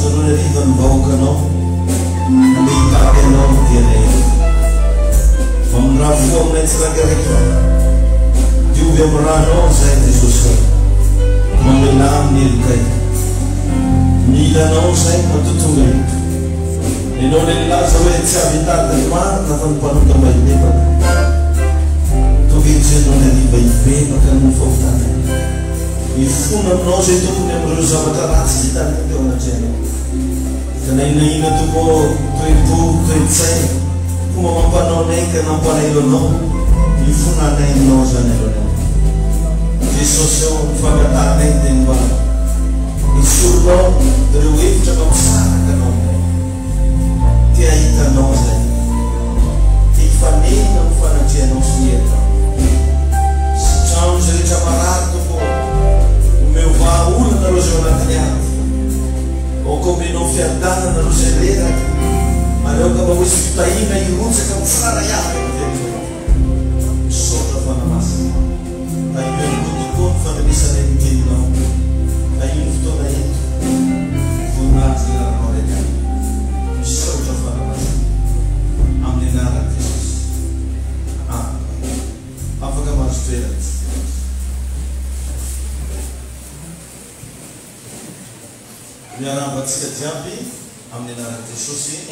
Even Volcano, and the Kakeno DNA. From Rafu, Metzlagarika, Duvemrano, Saint-Susa, Momilam Nilkai, Milano, Saint-Patutunga, in only Lazarus habitat the man, nothing but the way paper. To be generally by paper can move out. If you know it, you can lose a matarasi than you on a channel. Kanay na ito po, tuwing tuwing kung mapanonay ka ng panaylo no, ifuna na ino sa nilo no. Jesus yung pagatanay din ba? Isulo, tuwing siya kapsara ka no. Kaya itanong sa iyo. Ifanin ang panagsiyanong siyeta. Siyang siya siya marato po, umewaulan na rosyo na kanyang. O come non fiardana na roselera, mas eu acabo escutando e o usa como fraraiado. Só para a massa. Aí eu não estou com a missa de ninguém não. Aí eu estou aí. Vou lá tirar a hora de. Só para a massa. Amenar a Jesus. Apaga mais estrelas. Miaramba tsika jiaby amin'ny anarana Jesosy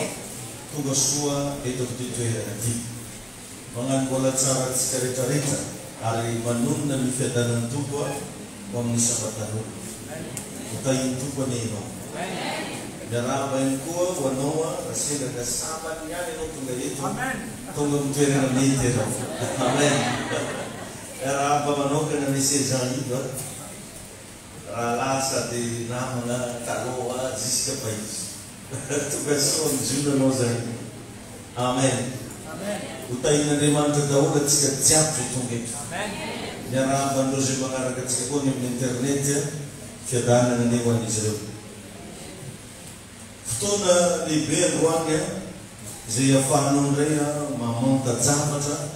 tonga soa eto amin'ny toerana ity. Magnano mbola tsara tsika rehetrarehetra ary manonona ny fiadanan'ny Tompo ho amin'ny sabatan'olo. Hotahiny Tompo anie ianao. Miaramba ihany koa ho anao raha sendra sabany ihany ianao tonga eto. Tonga amin'ny toerana mety ianao. Amen. Miaramba manokana ny sezaniva. Lasa di namana taloa jusqu'à país. Tu pensou no juna nós aí. Amen. Utaina de manta da ora tsika tsiapy tongeto. Miaramba androzy magnaraka tsika koa ny amin'ny internet fiadanana ny ho an'izy ireo. Fotoana lehibe androany izay ahafahanao indray mamonta zavatra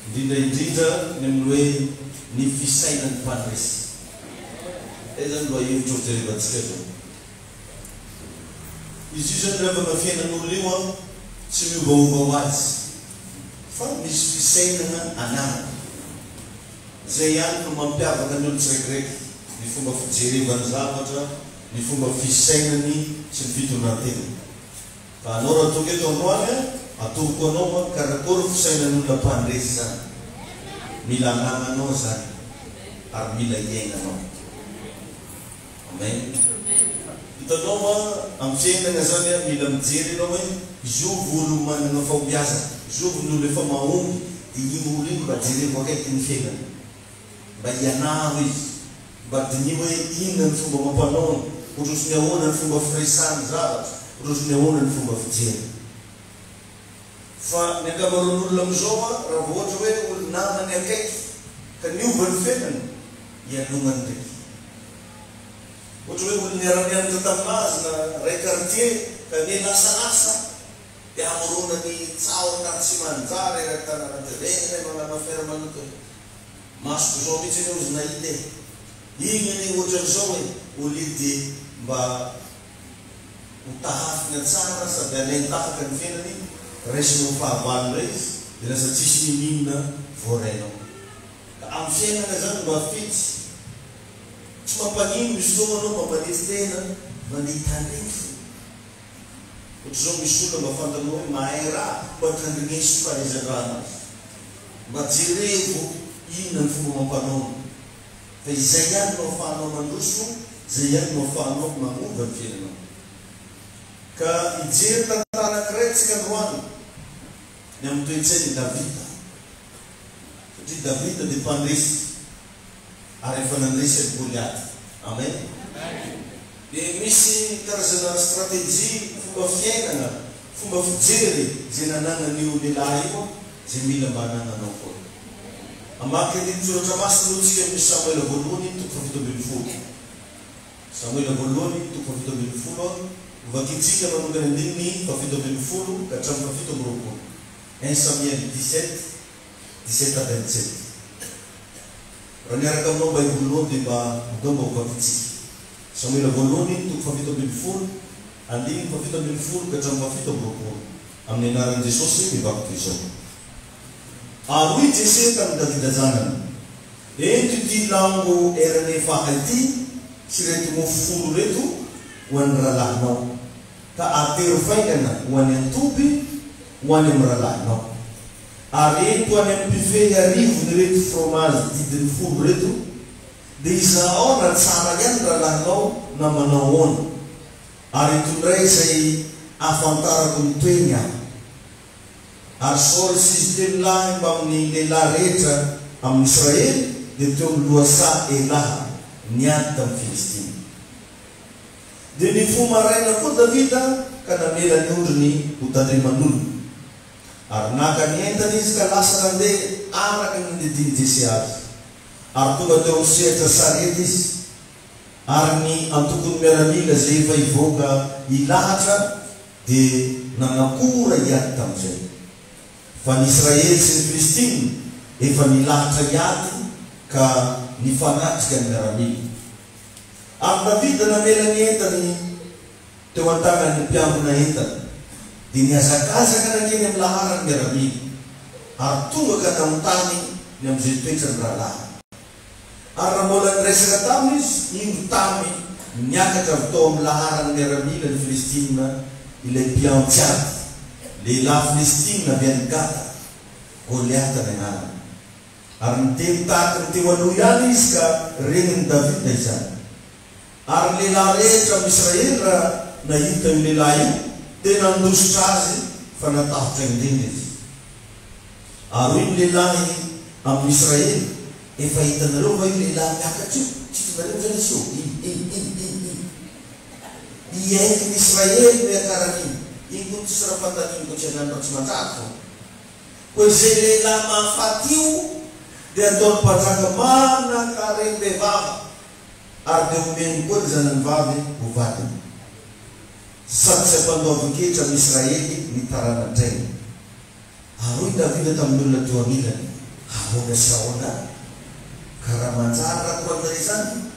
indrindra indrindra ny amin'ny hoe ny fisainan'ny mpandresy. Eza mba hevitra hojerevantsika zao. Izy io zany rehefa na fiainan'olo io tsy miovaova ho azy. Fa misy fisainana anamana. Zay ihany no mampiavaka ny olo tsiraikiraiky. Ny fomba fijerevany zavatra, ny fomba fisainany sy ny fitondrantena. Fa anao raha tonga eto androany atovoko anao karakory fisainan'olona mpandresy zany. Mila anananao zany ary mila iainanao. Amen. Hitanao amin'ny fiainana zany mila mijery ianao hoe izovy olo manana fahombiazana, izovy ny olo efa mahomby, dia iny olo iny mba jerevo akaiky ny fiainana. Mba hianaro izy, mba diny hoe inona ny fomba mampanao, roso ny ahoana ny fomba firesahany zavatra, roso ny ahoana ny fomba fijery. Fa ny ankamaroan'olona amin'izao raha ohatra hoe olo namany akaiky ka niova ny fiainana, hianonany ndraiky. Ohatra hoe olo niara-nianatra taminazy na ray quartier ka nilasalasa dia amorona ny tsaona tsy manjary raha tanàna direny magnano affaire manoto. Masoko zao mihitsy eny ozy nahita e. Igny ane ohatran'izao hoe olo io dia mba ho tahafina tsara sady alain-tahaka ny fiainany raisiny ho fahavalona izy dia lasa tsisy ninina voarainao. Ka amin'ny fiainana zany mba fitsy tsy mampanino misy fotoana anao mampanety tena mandeha tandrefo. Ohatra zao misy olona mba fantanao hoe mahay raha mba tandrinesy fahaizan-drano azy. Mba jerevo inona ny fomba mampanao. Fa izay ihany no ahafahanao mandroso, izay ihany no ahafahanao mamova ny fiainanao. Ka hijery tantara anankiray tsika androany ny amin'ny toe-tsainy Davida. Satria Davida dia mpandresy. Ary efa nandresy Goliaty. Amen. Dia misy karazana stratégie, fomba fiainana, fomba fijery zay nananany io lehilahy io zay mila mba hanananao koa. Amaky ny soratra masina tsika amin'ny Samuela voalohany toko 7:20. Samuela voalohany toko 7:20 vakitsika manokana andininy 7:20 ka hatramin'ny 7:20. 1 Samuel 17:17. Raha niaraka aminao baibolinao dia mba midao mba ho vakitsika. Samuela voalohany toko 7:20 andiny fafito ambin'ny folo ka hatramin'ny fafito amby roapolo amin'ny anaran'i Jesosy mibaptizo. Ary Jesosy tamin'ny Davida zanany, eto ity lango erany faha ity sy reto mofo folo reto ho an'ny rahalahinao, ka atero faingana ho an'ny antoby ho any amin'ny rahalahinao. Ary eto ho any amin'ny buffet arivo ny reto fromage didiny folo reto, dia izao na tsara ihany rahalahinao na manao ahoana. Ary tondray izay ahafantarako ny toeny aho. Ary Saoly sy izy telo lahy mba amin'ny lehilahy rehetra amin'ny Israely dia teo amin'ny loasa Elaha niady tamin'ny Filistina. Dia nifoha maraina koa Davida ka namela ny ondriny ho tandriman'olona. Ary naka ny entana izy ka lasa nandeha araka ny nidiny Jesy azy. Ary tonga teo amin'ny sehatra sarety izy. Ary ny antokony miaramila izay efa hivoaka hilahatra dia nanakora hiady tamin'izay. Fa ny Israely sy ny Filistina efa nilahatra hiady ka nifanatrika ny miaramila. Ary Davida namela ny entany teo an-tagnan'ny mpiambina entana, dia niazakazaka nankeny amin'ny laharany miaramila. Ary tonga ka namontany ny amin'izay toetra ny rahalahy. Ary raha mbola niresaka taminy izy, iny tamy niakatra avy tao amin'ny laharany miaramila ny Filistina ilay mpiampy aby. Lehilahy Filistina avy any Gata, Goliata ny anarany. Ary niteny tahaka ny teo aloha ihany izy ka renin'ny Davida izany. Ary lehilahy rehetra amin'ny Israely raha nahita io lehilahy io dia nandositra azy fa natahotra indrindra izy. Ary io lehilahy amin'ny Israely efa hitanareo va io lehilahy miakatra io, tsy hitanareo zany izy io iaiky ny Israely miakaran'iny. Iny koa tsisy raha fantaniny koa tsy hanandro tsy mandraky fo. Koa izay lehilahy mahafaty io dia ataony mpanjaka manankareny vehivavy, ary dia omeny koa ny zanany vavy ho vadiny. Sady tsy ampandoavan-kehitra amin'ny Israely nitaranandrainy. Ary hoy Davida tamin'ny olona teo anilany, ahoana sy ahoana ka raha manjary raha koran'izay zany,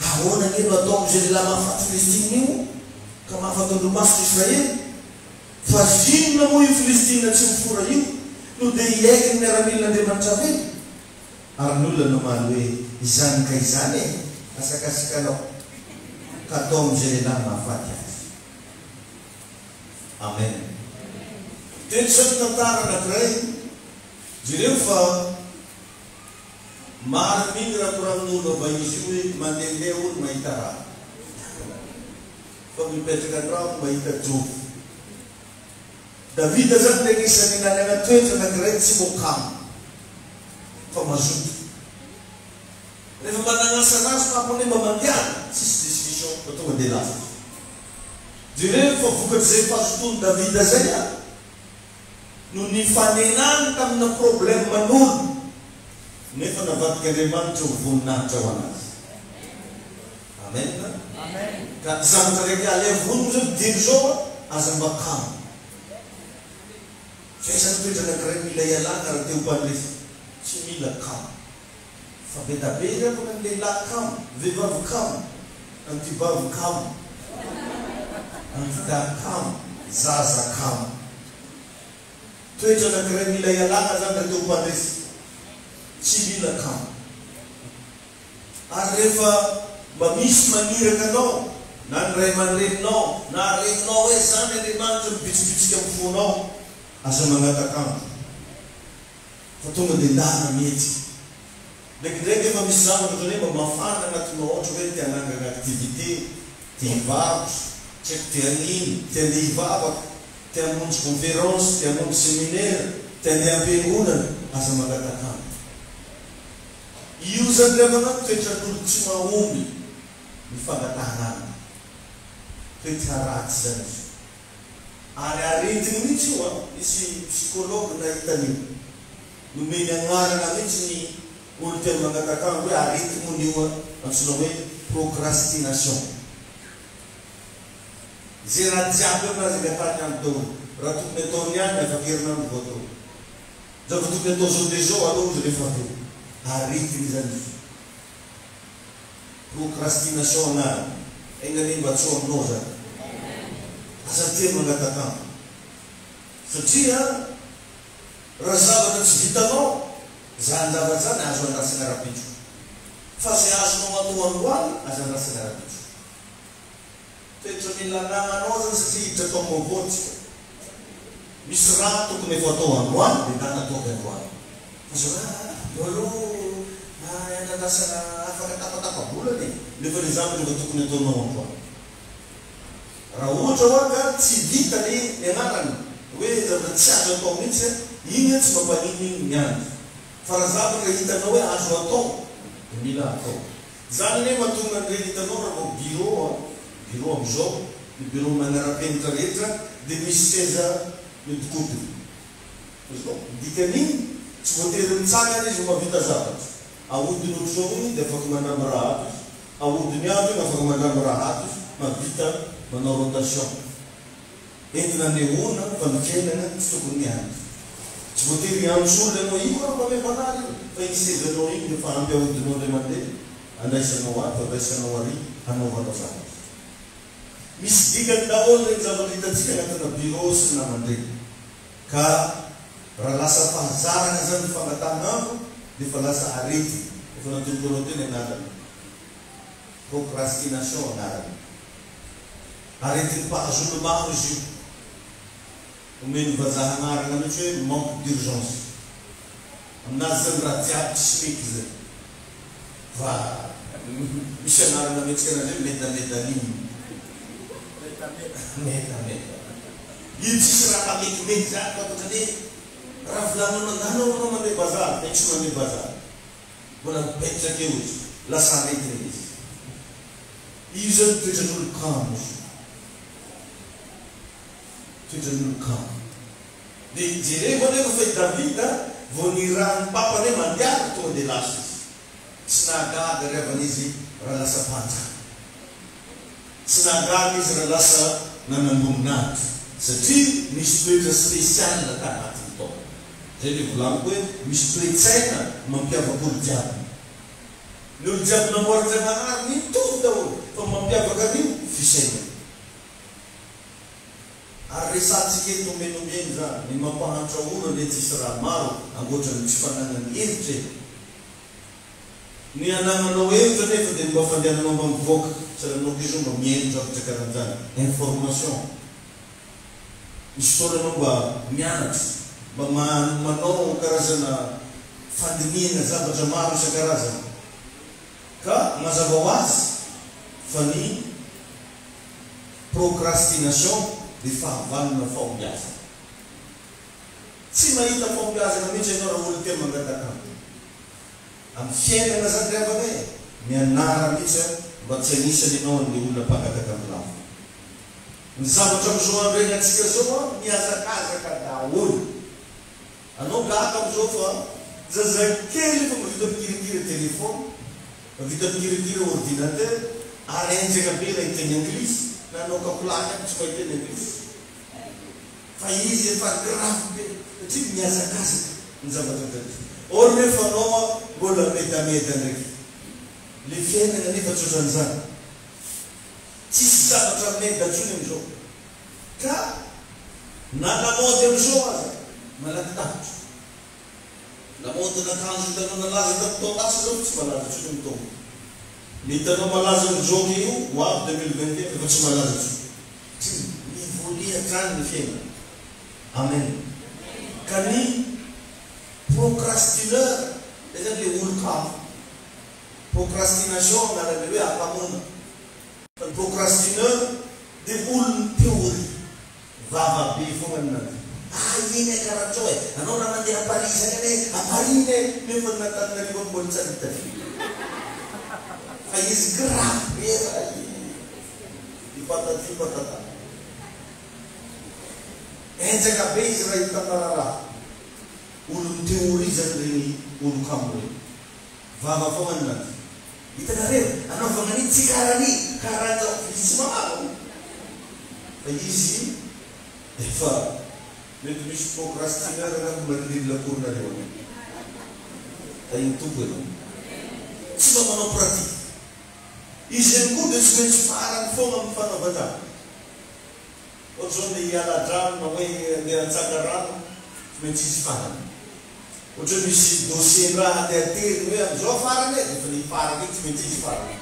ahoana ny eno atao amin'izay lehilahy mahafaty Filistina io ka mahafaty olo-maso Israely? Fa zinona moa io Filistina tsy mifora io no dia iaiky ny miaramil'Andriamanitra ve? Ary ny olona namaly hoe izany ka izany e, asakasikanao ka atao amin'izay lehilahy mahafaty azy. Amen. Teny zao tantara anankiray, jereo fa maro miny raha koramin'olo ava izy io hoe mandehandeha olo mahita raha, fa mipetraka andrano mahita jobo. Davida zany dia anisany nanana toetra anankiray tsy mokamo fa mazoto. Rehefa mananasa anazy mampone mba mandiana, tsisy discussion fa tonga dia lasa. Jereo fa vokatr'izay fahazotony Davida zay a no nifanenany tamina problème manolo, nefa navadiky Andriamanitra ho voninahitra ho anazy. Amen. Ka zavatra raiky alea voniny zao dimy zao aza mba kamo. Faisany toetra anankiray mila ialana raha teo mpandresy, tsy mila kamo. Fa betabe zany fa ny lehilahy kamo, vehivavy kamo, antibavy kamo, antidary kamo, zaza kamo. Toetra anankiray mila ialana zany raha teo mpandresy, tsy mila kamo. Ary rehefa mba misy maniraka anao, na ny ray aman-dreninao, na reninao hoe zany Andriamanitra mibitsibitsika amin'ny fonao, aza magnatakamo. Fa tonga dia ndana mety. Ndraikindraiky efa misy zavatra zany mba mafana anatinao ohatra hoe te hanangana activité, te hivarotra, tsy haiko te hanino, te handeha hivavaka, te hamonjy conférence, te hamonjy séminaire, te handeha am-piangonana, aza magnatakamo. Io zany rehefa anao toetran'olo tsy mahomby ny fangatahanana, toetra ratsy zany izy. Ary aretiny mihitsy io a, misy psychologue nahitan'io, nomeny agnarana mihitsy ny olo tena mangatakamo hoe arety moa n'io a, antsoina hoe procrastination. Zay raha jiaby anazy angatany any tao, raha tokony ataony ihany afaka herinandro vao atao. Zava tokony atao zao dia zao aloha izy rehefa atao. Aretiny zany izy. Procrastination anarany. Engany mba tso aminao zany. aza tia mangatatana. Satria raha zavatra tsy vitanao, zany zavatra zany azo andrasana rapitro. Fa zay azonao atao androany, azo andrasana rapitro. Toetra mila anananao zany satria hiditra atao mavoatsika. Misy raha tokony efa atao androany, dia nana ataoko androany. Fa zao eo aloha andrasana afaka tapatapabolany nefa le zavatra efa tokony ataonao androany. Raha ohatra hoa ka tsy vita ny anarany, hoe zavatra tsy azo atao mihitsy, igny tsy mampanino ny andro. Fa raha zavatra hitanao hoe azo atao, dia mila atao. Zany ne mahatonga an'ireny hitanao raha vao biro am'izao, ny biro manara-penitra rehetra, dia misy seza midikopy. Dikan'igny tsy voatery mitsangana izy mavita zavatra. Ahodiny ohatr'izao igny dia afaka mandramby raha hato izy. Ahodiny avy igny afaka mandramby raha hato izy, mavita manao rotation. Entina nehoana fa ny fiainana tsy tokony niandry. Tsy voatery androsolona anao io raha mba mevanary io. Fa igny sezanao igny dia fa ampy ahodinao ilay mandeha. Andraisanao ato, andraisanao ary, hanaovanao zavatra. Misy dikany daholo regny zavatra hitantsika anatina biro sy ny namandreny. Ka raha lasa fahazarana zany fangatahana andro, dia fa lasa arety. Efa natolokoanao teny anarany. Procrastination anarany. Aretin'ny mpahazono maro izy io. Omeny vazaha anarana mihitsy hoe manque d'urgence. Aminazy zany raha jiaby tsy mety zay. Fa misy anarana mihitsy kana hoe métametaline. Metameta. Io tsisy raha metimety zany fa ohatrany hoe raha volanao nanao mandeha bazary, fa tsy mandeha bazary. Mbola mipetraka eo izy. Lasa arety izy. Io zany toetran'olo kamo izy. Toetran'olo kamo. Dia jereko anefa fa i Davida vao nirahan'ny papany hoe mandiara tonga dia lasa izy. Tsy nahagaga rehevan'izy raha lasa pantaka. Tsy nahagaga izy raha lasa nanamboninahitra. Satria misy toetra spesiala ka anatiny tao. Zay le volaniko hoe misy toe-tsaina mampiavaka olo jiaby. Ny olo jiaby namboaritra Janahary mitovy daholo, fa mampiavaka an'io fisaina. Ary resantsika eto omenomeny zany, ny mampahantra olo ane tsisy raha maro angoatra ny tsy fananany hevitra. Ny anananao hevitra nefa dia mba fandehananao mba mivoaka, saranao izy mba miendra zavatra karan'izany. Information. Misy fotoananao mba mianatra, mba manao karazana fandiniana zavatra maro isan-karazana. Ka mazava ho azy fa ny procrastination dia fahavalona fahombiazana. Tsy mahita fahombiazana mihitsy ianao raha olo teo mangataka. Amin'ny fiainana zany revana hoe mianara mihitsy mba tsy anisany ianao an'ilay olona mpangataka amilafo. Ny zavatra am'izao andreny atsika zao miazakazaka daholo. Anao gaka am'izao fa zazakely fa mavita mikirikira telefony, mavita mikirikira ordinateur, ary enjaka be raha hiteny anglisy, na anao kakolany aby tsy mahiteny anglisy. Fa izy efa grave be, satria miazakazaka ny zavatra tany. Or nefa anao mbola metameta ndraiky. Le fiainana nefa tsoatran'izany. Tsisy zavatra meda ntsony am'izao. Ka na lamody am'izao aza, malaky tapitra. Lamody n'akanjo hitanao nalaza tamin'tao lasa zao tsy malaza ntsony am'tao. Ny hitanao malaza am'izao io, ho avy 2021 efa tsy malaza ntsony. Tsy mivolia hatrany ny fiainana. Amen. Ka ny procrastineur, zany le olo kamo. Procrastination anarany hoe akamona. Fa ny procrastineur dia olo teory. Vava be fogna ninazy. Iny e karahatrao e. Anao raha mandeha à Paris zany ane, à Paris ne, nefa n'Antananarivo mbola tsy ahita. Fa izy grave be raha ipatati patata. Enjaka be izy raha hitanao raha. Olo teory zany regny olo kamo regny. Vava fogna ninazy. Hitanareo, anaovana an'iny tsy karany, karan'izao, izy tsy mamako. Fa izy efa mety misy procrastineur raha marininy lakoronareo. Fa igny tompo ianao. Tsy mba manao pratique. Izy ihany koa dia tsy maintsy farany foana amin'ny fanaovana. Ohatr'izao le hiala-drano na hoe andeha hantsaka rano tsy maintsy izy farany. Ohatra hoe misy dossier-ndraha andeha atery hoe amizao farany efa le farany iny tsy maintsy izy farany.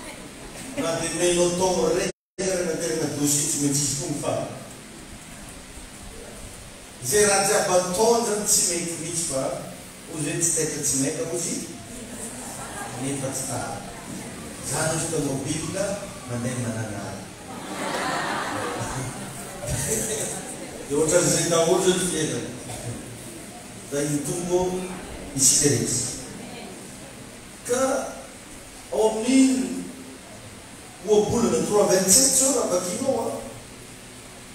Na dia menao tao rena terina dossier tsy maintsy izy koa ny farany. Zay raha jiaby ataony zany tsy mety mihitsy fa ozy hoe tsy taitra tsy maika ozy nefa tsy tara. Zany ozy tanao Biblia mandeha mananara. Dia ohatran'izay daholo zany fiainana. Da hitombo isika rehetra. Ka ao amin'ny ohabolana 3:27 zao raha vakinao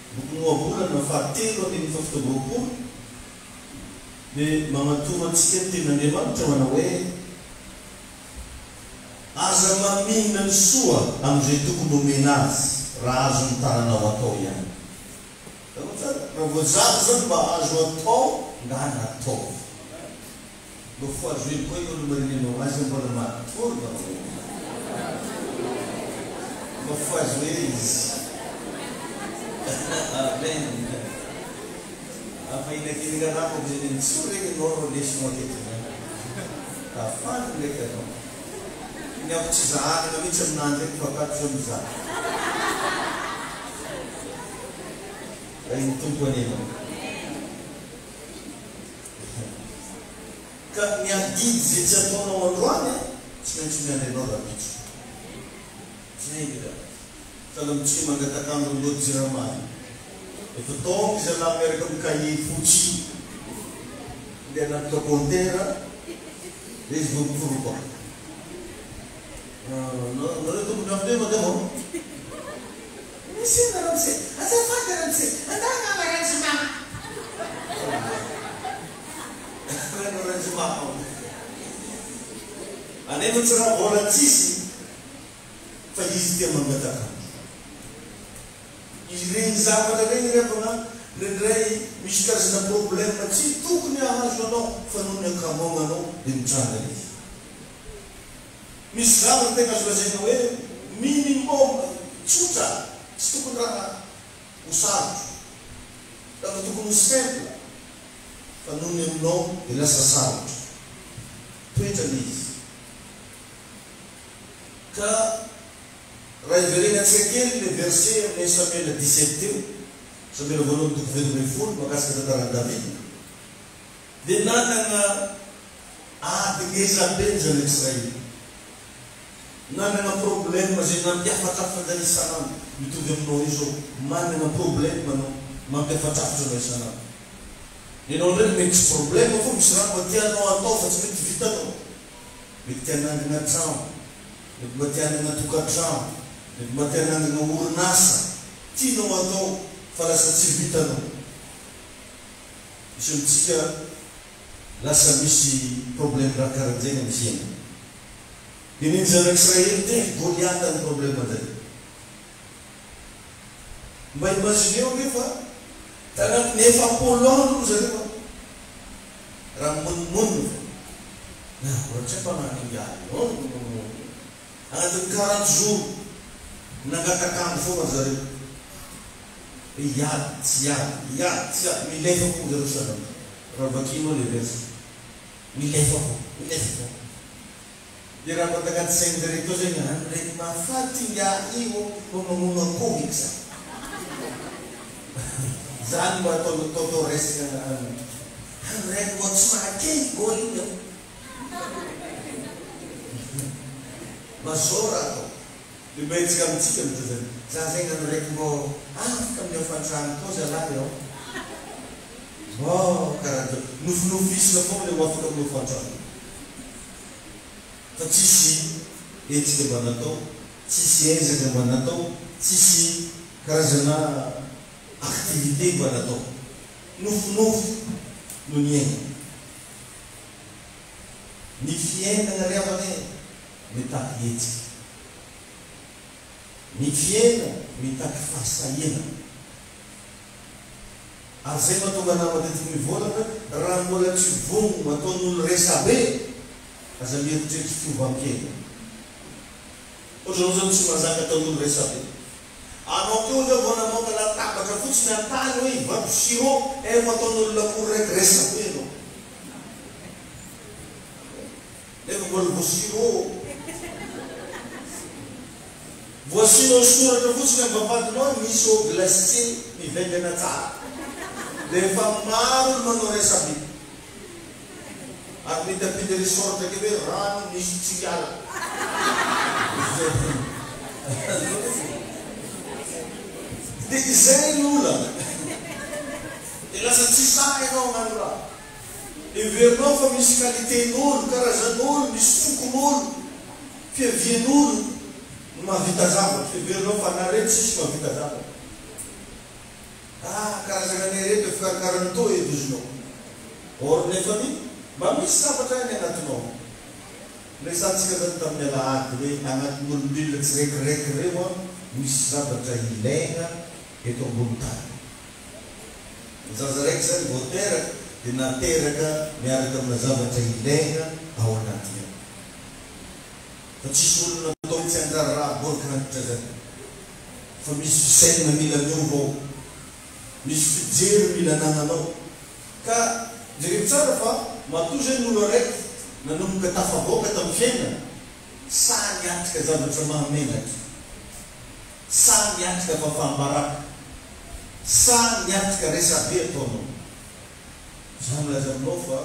boky ohabolana fahatelo andin'ny fafito roapolo dia magnatoro antsika ny ten'Andriamanitra manao hoe aza mamina ny soa amin'izay tokony omena azy raha azo ny tananao atao ihany. Raha voazary zany mba azo atao nga natao. Mba foazo ely koa io olomarinenao azy mbola matory mba foazo hoe izy. Amen. Apa inakilingan ako din suri noro lesmo dito. Kafan leka no. Ini ako sa kami sa nandiyan fakat sa ay tumpo nino. Ka niya gidzi sa tono onrone, sinansina ni Nora bicho. Sinagira. Dalam cuma mengatakan mulut jeramai. Itu tong bisa lamer kayi fuci. Dia nak kontera. Dia berubah. Nora tu benar dia macam Mesti dalam se. Asal faham dalam se. Anda ngapain semua? Orang semua. Ane tu cerah orang sisi. Faiz dia mengatakan. Ireny zavatra reny rehefa nendray misy karazana problème tsy tokony ahazo anao fa noho ny ankamaonanao dia mitranga izy. Misy zavatra tena azo lazaina hoe minimum tsotra, tsy tokony raha ho sarotro, raha tokony ho simple, fa noho ny aminao dia lasa sarotro. Toetrany izy. Ka raha iverena antsika kely le verset amin'ny Samuel 17 teo, Samuel voalohany toko 20 makasika tantaran'i Davida. Dia nanana ady ngeza be ny zanak'i Israely. Nanana problème zay nampiafatrafitra an'izany isan'andro. Mitovy aminao io zao, manana problème anao mampiafatrafitra anao isan'andro. Ianao ndraiky mety tsy problème fô misy raha mba tianao atao fa tsy mety vitanao. Mety tia hanangana trano, mety mba tia hanangana tokantrano, mety mba tia hanangana orinasa, tianao atao fa lasa tsy vitanao. Misy amintsika lasa misy problème raha karan'izay amin'ny fiainana. Dia ny zanak'Israely dia Goliath ny problème zay. Mba imagineo nefa tanatin'ny 7 andro zareo raha monimono na ohatrany mpanano iany agnatin'ny 40 jours nangatakamo foana zareo. Iady tsy iady milefa foana zareo sanany. Raha vakinao le verset milefa foana. Dia raha matagnaty sainy zareo tao zay ndraiky mahafaty nga io mamono akoho izy zany. Zany mba atao resaka ndraiky mba tsy mahakely goly io. Mazora atao. Dia mba etsika amintsika mita zany. Za zay nga ndraiky mba afaka amin'ny afantrano tao zalahy ao. Karaha nofinofisina foana le afaka amin'ny afantrano. Fa tsisy etsika mba natao, tsisy ezaka mba natao, tsisy karazana activité mba natao. Nofinofy no ny aina. Ny fiainana riavana mitaky etsika. Ny fiaina mitaky fahasahina. Ary zay mahatonga anahy matetiky mivolana raha mbola tsy vongo ataon'olo resabe aza mieritreritry fiovam-piaina. Ohatranao zany tsy mahazaka ataon'olo resabe. Anao keo zao vao namoaka latabatra fotsiny an-tany hoe vato sirô efa ataon'olona akory raiky resaka hoe anao. Nefa mbola voasirô. Voasinao soratra fotsiny amin'ny vavahadinao misy ô glacier mivaingana tsara. Dia efa maro olo manao resabe. Ary mitapity resort ke hoe rano misy tsikala. Dia izay olona. Dia lasa tsy saka ianao agnano raha. Heverinao fa misy qualitén'olo, karazan'olo, misy fokon'olo, fiavian'olo no mahavita zavatra. Heverinao fa nareo tsisy mahavita zavatra. Karazana nereo fikarakarany to edozinao. Or nefany mba misy zavatra any anatinao. Resantsika zany tamin'ny alahady hoe agnatin'ny olombelona tsirekireky reo misy zavatra ilaina eto ambony tany. Zaza raiky zany vao teraka dia nateraka miaraka amina zavatra ilaina ao anatiny. Fa tsisy olona natao tsy anjara raha borikranitra zany. Fa misy fisainana mila miova ao. Misy fijery mila nananao. Ka jereo tsara fa matoa zay n'olo raiky nanomboka tafavoaka tamin'ny fiainana. Sa niatrika zavatra mahamenatra. Sa niatrika fafambaraka. Sa niatrika resabe ataonao. Zany milaza aminao fa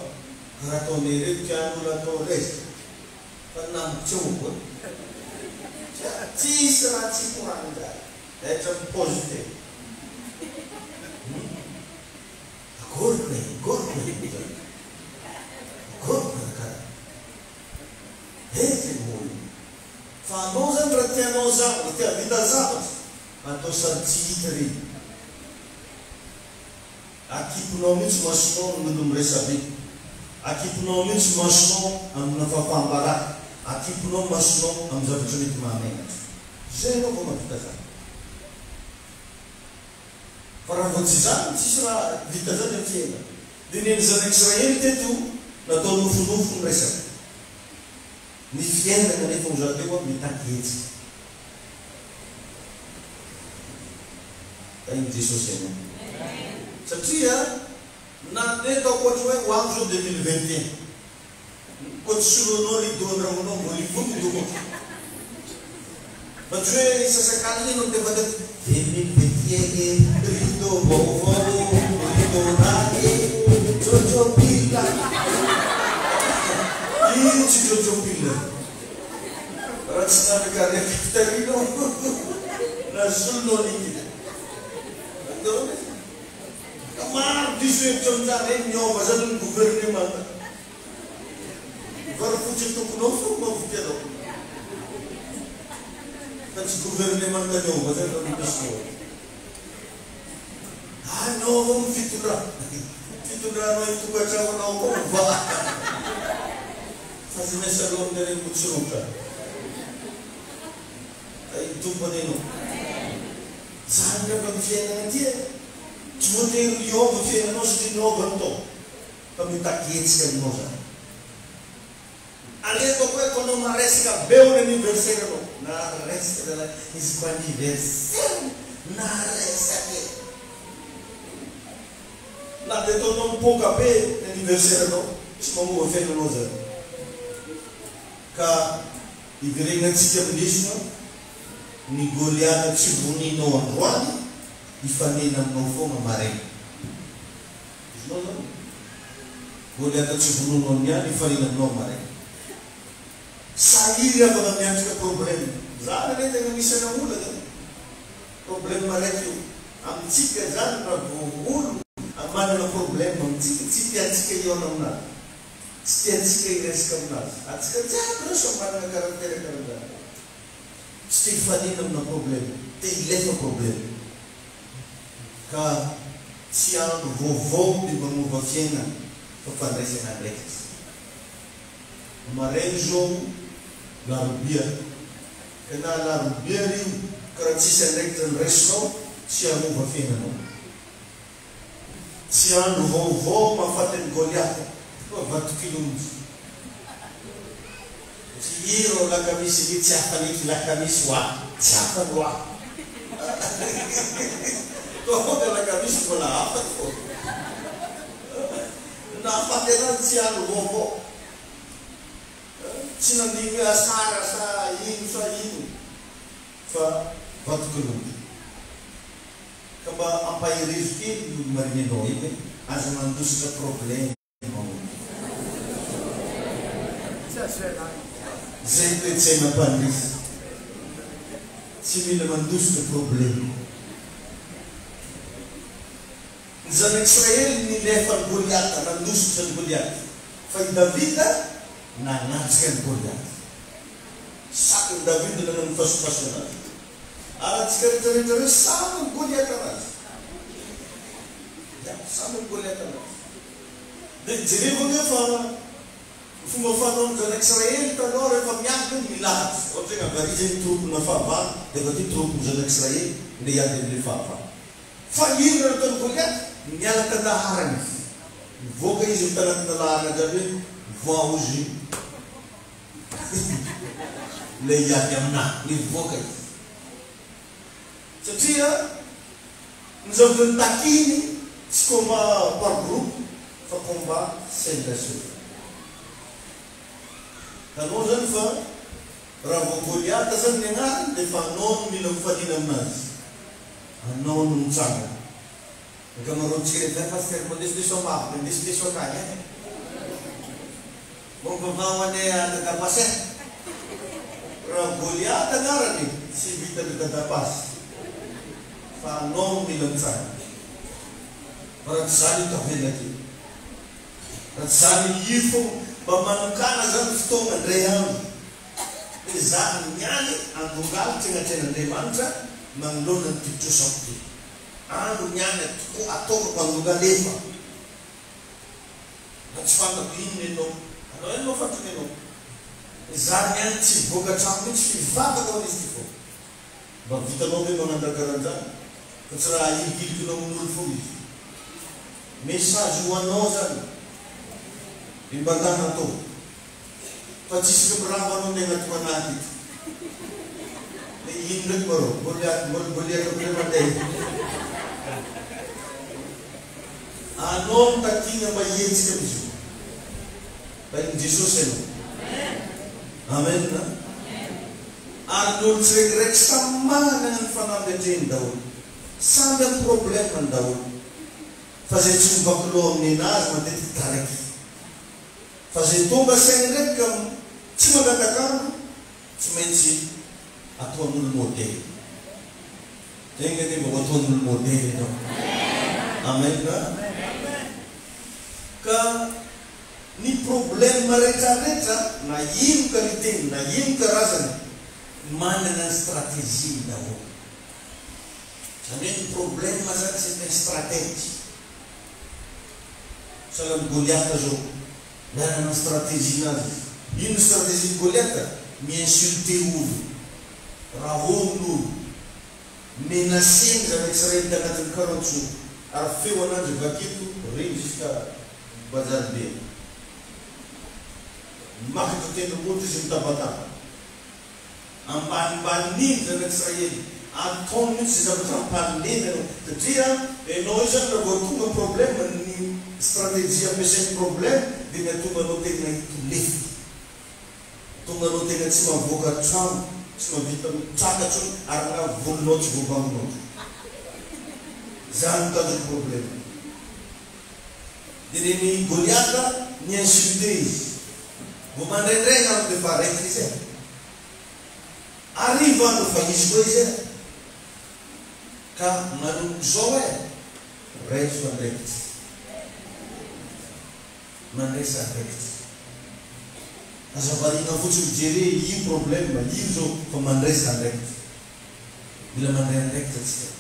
karaha ataonay reo tian'olo atao resaka. Fa nambotsy eo koa. Tsisy raha tsy koran'izay. Ehatra positif. Gorko. Hezy olo. Fa anao zany raha tianao zavatra, tia vita zavatra, atao sady tsy hita reny. Akiponao mihitsy masonao no miresabe. Akiponao mihitsy masonao amina fafambaraka. Akiponao masonao amin'ny zavatra mety mahamenatra. Zay anao vao mahavita zany. Fa raha vao tsy zany, tsisy raha vita zany amin'ny fiaina. Dia ny zanak'Israely teto natao nofonofo ny resaka. Ny fiainana kanefa ho zaho teo mitaky hetsika. Tainy Jesosy ianao. Satria nandeha tao koatra hoe ho andro zao 2021. Koa tsy soloanao ridoan-dramonao mbola ivoky dokotra. Fa tsy hoe sasakany ino dia fa 2021 rido vaovao, rido raky, Jojo Pila. Ino tsy Jojo Pila? Raha tsy nafikareka fitarino na solonao nikita. Maro diso amin'izany eny miova zany ny gouvernemanta. Varafotsy tokonao fo mahavity anao. Fa tsy gouvernemanta miova zany no misy. Anao avao ny fitondrana. Fitondranao ny tokantragnonao koa va. Fa tsy maintsy aloha amin'ireny motsiroka. Ay tompony ianao. Zany rehefa ny fiainana ty e. Tsy voatery miova fiainanao satria miova ny tao. Fa mitaky hetsika aminao zany. Aleoko koa ataonao maresaka beo ny anniversaire anao. Na resaka zany izy ko anniversaire. Na resaka. Na dia ataonao mipoka be ny anniversaire anao. Tsy mamova fiainanao zany. Ka iverenantsika amin'isina ny Goliath tsy voninao androany ifanena aminao foana maraina. Izinao zany Goliath tsy voninao niany ifanena aminao maraina. Sahiry afaka miantrika problème. Zany ane tegna misy ana ola zany. Problème raiky io. Amintsika zany raha vao olo manana problème amintsika tsy tiantsika iona aminazy. Tsy tiantsika iresaka aminazy. Atsika jiaby reo samy manana karaktery karan'izany. Tsy te hifanena amina problème. Te hilefa problème. Ka tsy andro vaovao ny mamova fiainana fa fandraisana andraikitra. Marainy zao larobia. Ka na larobia io karaha tsisy andraikitra ny raisinao tsy hamova fiainanao. Tsy andro vaovao mahafaty ny Goliath. Fa vato-kilonjy. Tsy hiro lakamisy ny tsy hafaniky lakamisy ho ahy. Tsy hafany ho ahy. Kau kalau kami sekolah apa tu? Nampak kita siang bobo. Sinandinga asara sa ini. Vat kulu. Kaba apa yang rezeki marinoi be, azaman dus ke problem. Sempre cema pandis. Simi mandus ke problem. Zan Israel ni level Goliath, mandus ke Goliath. Fai David na nasken Goliath. Sak David dengan fashion. Alat sekali sama Goliath aras. Ya, sama Goliath aras. Dan jadi bagaimana? Fuma fanon zan Israel tanore famyakin milat. Ote nga bari jen trup na fava, degati trup zan Israel dia de fava. Fayir kan Goliath nyala kadaharan. Voga izi talat na la jabe vauji. Le yamna ni voga. Setia nzavun takini skoma par group fa combat sendasu. Kalau zan fa ravo Goliath zan nengar de fa non milam fadinam nas. Anon untsang. Gamaro chire da pastor modis di soma, modis di sokanya. Mo pamawane ada kapase. Ravo Goliath nengar ni si bita bita tapas. Fa non milam sang. Para sali to lagi. Sali yifo Pemanukan azam stong andream. Izan nyani anggugal cina demantra manglon titu sakti. Anggu nyani ku atok panggugal leva. Natsfanga binne no. Ano eno fatune no. Izan nyani ci boga champi ci vada ko istifo. Ba vita no be nanda garanta. Kutsra ayi gil kuno munul fugi. Message wanozan. Imbagana to. Pacis ke berapa nung dengan tuan nanti. Ini ingat baru. Boleh ke berapa deh. Anom takinya bayi sikap itu. Baik Yesus itu. Amin. Anom sekrek sama dengan fana betin Daud. Sama problem dengan Daud. Fazet sumpah kelom ni nas mati tarik. Fazet tumba sengrek kam cuma katakan semensi atau nul model. Jangan kita bawa nul model itu. Amin na. Ka ni problem mereka na yim kalitin na yim kerasan mana na strategi dawo. Jadi problem masa kita strategi. Salam Goliath ajo. Dan strategi nazi. Ini strategi Goliath. Menginsulter ulu, rahong ulu, menacer dengan Israel dengan karotsu. Arfe wana juga gitu, register bazar dia. Maka tu tendo putus cinta batang. Ampan banding dengan Israel. Anton ni sudah bertampan ni. Tetapi enoisan berbuat problem ni strategi yang mesin problem dengan tu menotek na itu lift. Tu menotek na cuma vokat cam, cuma vitam cakap cun arna vulnot bubang not. Zanta tu problem. Jadi ni Goliath ni sudris. Bukan rendeng yang dipakai ni saya. Arriva no país coisa. Ka manu zoe reis direct. Manesa direct. Asa bari na futu jere yi problema yi zo ko manesa direct. Bila manesa direct c'est.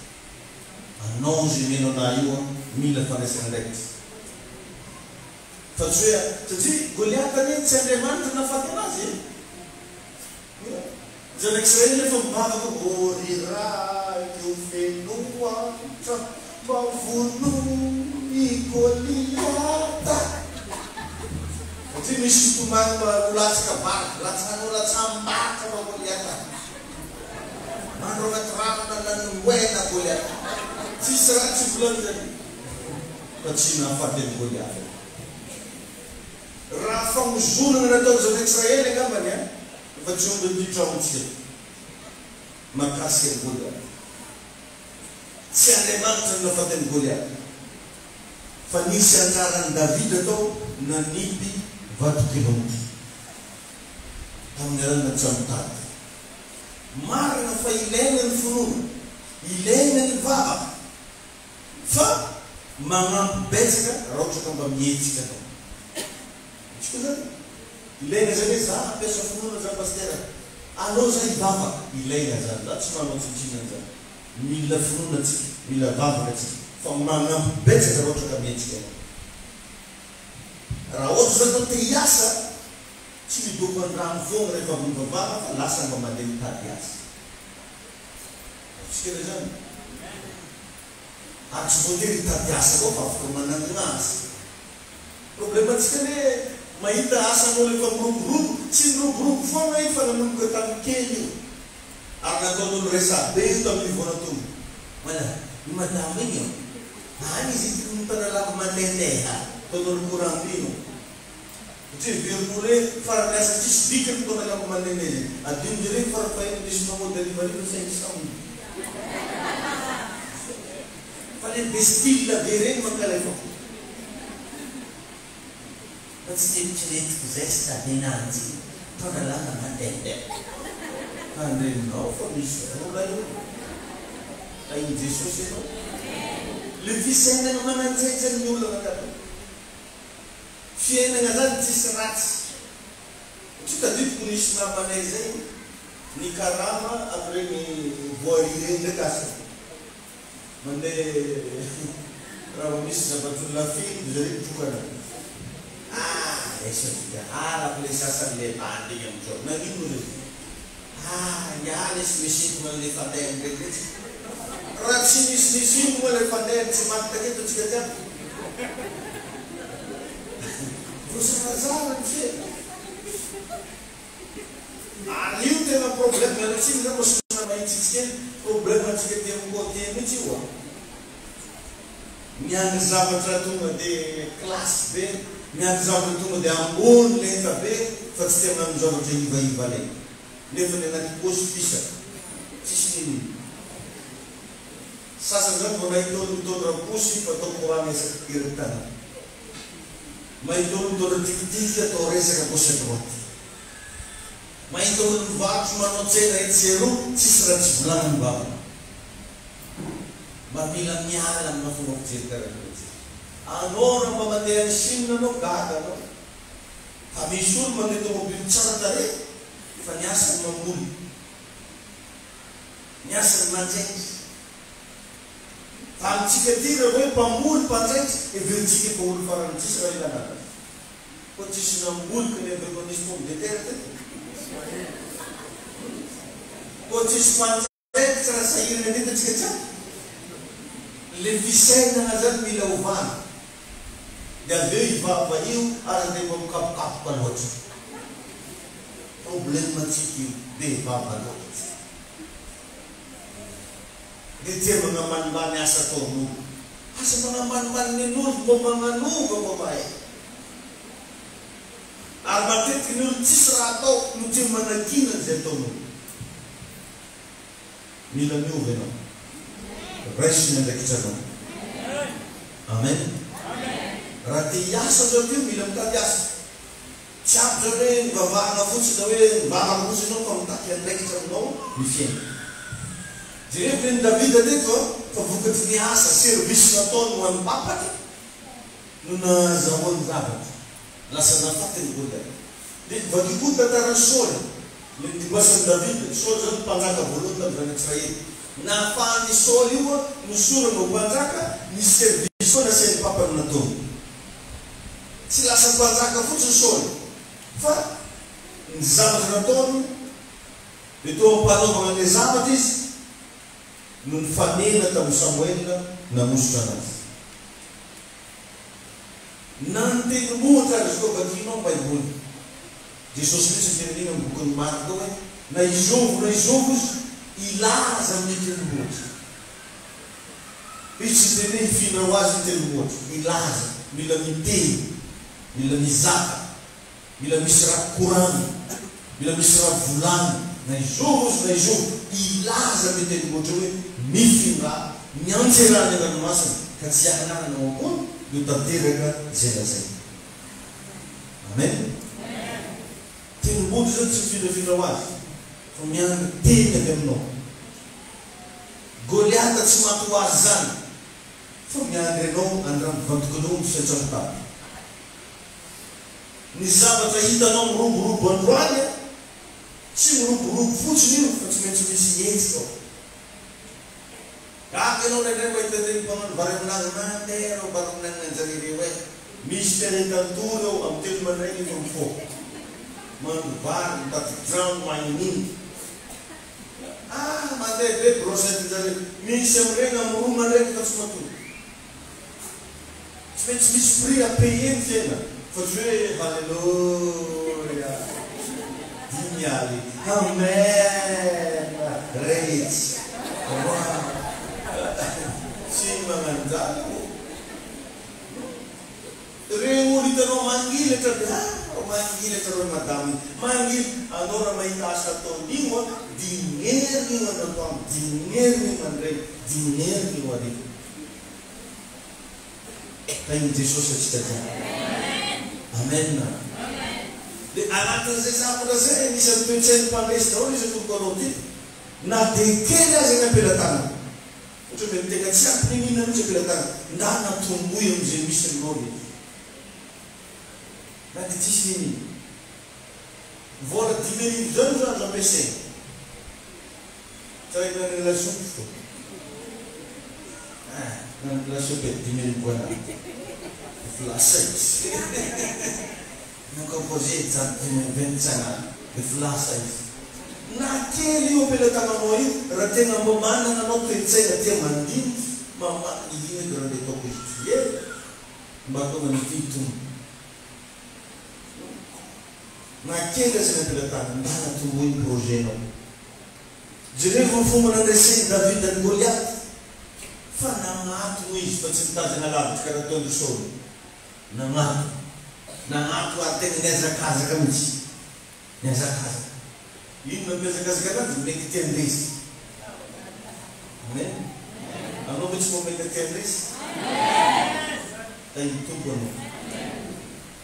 Non je meno na yo mila fanesa direct. Fatsuya, jadi Goliath ni sendeman na fakenasi. Jadi Israel ni pembawa ko orira you fenua bavunu Goliath. Jadi misi tuman ulas kabar, ulas sambat sama Goliath. Manro terang dan wena Goliath. Tsisy raha tsy volany zany. Fa tsy nahafateny Goliath. Raha famozonana nataony zanaka Israely angambany a, fa tsy omby miditra amintsika. Mahakasika Goliath. Tsy Andriamanitra no nahafateny Goliath. Fa nisy anjaran'i Davida atao nanipy vato kilomitra. Tamin'ny alana tsy mitady. Marina fa ilaina ny finoana, ilaina ny vavaka. Fa magnampy betsaka raha ohatra ka mba mihetsika atao. Tsika zany. Ilaina zany hoe za hampiasa finoana za pastera. Anao zay vavaka, ilaina zany. Za tsy manao tsitsina zany. Mila finoana tsika, mila vavaka tsika. Fa magnampy betsaka raha ohatra ka mihetsika atao. Raha ohatra zany te hiasa, tsy midoko andrano foana rehefa mivavaka fa lasa mba mandeha mitady asa. Tsika zany. Ary tsy voatery mitady asa koa fa afaka manangona asa. Problemantsika hoe mahita asanao rehefa miroborobo, tsy miroborobo foana io fa nanomboka tamin'ny kely io. Ary nataon'olo resabe io tamin'ny voanatombo. Voilà, io madama iny io. Any izy ity mitanalako mandehandeha, ataon'olo korambino. Satria verimolo hoe faramiasa tsisy dika ny mitanalako mandehandeha. Adino jereny farafahiny misy mamody arivarino 500. Fa le bestile be reny mankalefako. Fa tsy tebitreretiko zay sy tadenanjy. Tanalana mandehandeha. Andreninao fa misy vola io. Ai Jesosy ianao. Le fisainana mananjaitsany ny olona natao. Fiainana zany tsisy ratsy. Tsy tadidiko nisy namanay zay ny karama amin'ireny voaria reny ndraiky asa. Mandeha raha misy zavatry lafiny zareo tokana. Esika arako le sasany le bandy amin'izao. Nagnino zay? Niany sy misiko le fandeha ndraiky. Raha tsy nisy moa le fandeha tsy maty taketo tsika jiaby. Vosarazara ny fiaina. Ary io tena problème anatsika zany masona mahitsitsika eny. Problème atsika ty amin'ny côté mihitsy io. Miangy zavatra tonga dia klasy be, miangy zavatra tonga dia ambony lenta be, fa tsy tena amin'ny zavatra ivaiva lay. Nefa ny anaty pôsy fisaka. Tsisy nini. Sasany zany vao nahitao mitondra posy fa atao korana isaky eritana. Mahitao mitondra tikitiky atao resaka gauche à droite. Mahitao mivarotra manao tsena etsero, tsisy raha tsy volagny baba. Mba mila miala amina fomba fijery karaha. Anao raha mba mandeha any Chine anao gaga anao. Fa misy olo mandeha tomobily tsara tarehy, fa ny asany mamboly. Ny asany manjaitsy. Fa amintsika ty raha hoe mpamboly mpanjaitsy, everitsika efa olo farany tsisy raha ilanana. Fa tsisy namboly ka nefa efa nisy pomme de terre teto. Fa tsisy mpanjaitsy tsy raha sahirana an'eto antsika tsara. Le fisainana zany mila ovana. Dia aveo ivava io ary andeha mba mikapokapoka loatra. Problème atsika io be ivava loatra. Dia tia magnamanimbany asa ataon'olo. Asa magnamanimbany ny olo mba magnanova mba mahay. Ary matetiky ny olo tsisy raha atao no tia manakina zay ataon'olo. Mila miova ianao. Raisina ndraiky tsanao. Amen. Raha te hiasa zao io mila mitady asa. Tsy ampy zao hoe mivavahana fotsiny na hoe mivavaka fotsiny anao fa mitaky andraiky tsanao ny fiaina. Jerevy ny Davida teto fa vokatry ny asa service nataony ho an'ny papaky no nazahoany zavatra. Lasa nafatiny Goliath. Dia vakiko tantarany Saoly. Le dimbasan'i Davida, Saoly zany mpanjaka voalohany tamin'ny zanak'i Israely. Nahafahan'ny Saoly io nosorana ho mpanjaka, ny service koa nasiany papany nataony. Tsy lasa mpanjaka fotsiny Saoly, fa ny zavatra nataony, dia toa ampanaovana le zavatra izy, no ny fanena tamin'ny Samuel namosotra anazy. Nantenomohatra azy koa vakinao Baiboly. Jesosy mihitsy firenena amin'ny bokin'ny Marka hoe na izovo izy ilaza amin'ny tenomohatra. Izy dia hoe hifindra ho azy ny tendrombohitra. Ilaza, mila miteny, mila mizaka, mila misy raha korany, mila misy raha volany, na izovo ozy na izovo, ilaza ny tendrombohitra hoe mifindra, mianjera ny ranomasina, ka tsy hakananao koa io tanteraka izay lazay. Amen. Tendrombohitra zao tsy mifindrafindra ho azy, fa mianatra teny avy aminao. Goliata tsy maty ho azy zany, fa mianatra ianao andrano vantokanao ny fiantsavotany. Ny zavatra hitanao miroborobo androany, tsy miroborobo fotsiny io, fa tsy maintsy misy hetsika ao. Gaka ianao nandray mahita regny mpanano vary aminazy mandeha rao vary aminany anjareo hoe misy terentantory ao amin'ny telo mandray efa mifoaka. Mandro vary, mitady drano, magniny. Mandeha be brosety zareo. Misy amin'ireny amin'ny roa mandray fa tsy matory. Tsy maintsy misy prix à payer ny fiaina. Fa tsy hoe halleluja. Dimy aly. Amen. Reitsy. Tsy magnano zany. Reo olo hitanao mangilatra dia mangilatra reo madame. Mangilatra anao raha mahita asa ataon'io dinhery io anatoano, dinhery io mandray, dinhery io arivo. Tain'i Jesosy atsika zany. Amen. Dia anatin'izay zavatra zay misy amin'ny toe-tsain'ny mpandresy daholo izy tokony ty. Na dia kely azy any ampelantanana. Ohatra hoe mitena tsy ampinimina mihitsy ampelantanana. Na natomboy amin'izay misy aminao. Na dia tsisy nini. Vola 10,000 zany no azo ampiasaina. Tsara na ny lasopy fo. Na ny lasopy 10,000 boana. Flasa izy. Nung composé zany 10,000 dia flasa izy. Na kely io ampelantananao io, raha tena mbo manana anao toe-tsaina tia mandinika, idinaka raha dia ataoko izy ela mba tonga ny fitombo. Na kely azy ny ampelantanana, mba natomboy ny projet-nao. Jereo ny fomba nandreseny Davida ny Goliaty, fa nanato izy fa tsy mitazana lavitra karaha ataon'ny Saoly. Nanato ary tena niazakazaka mihitsy. Niazakazaka. Ino nampiazakazaka anazy? Mety tiandresy. Amen. Anao mihitsy mo mety tiandresy? Tain'ny tompo anao.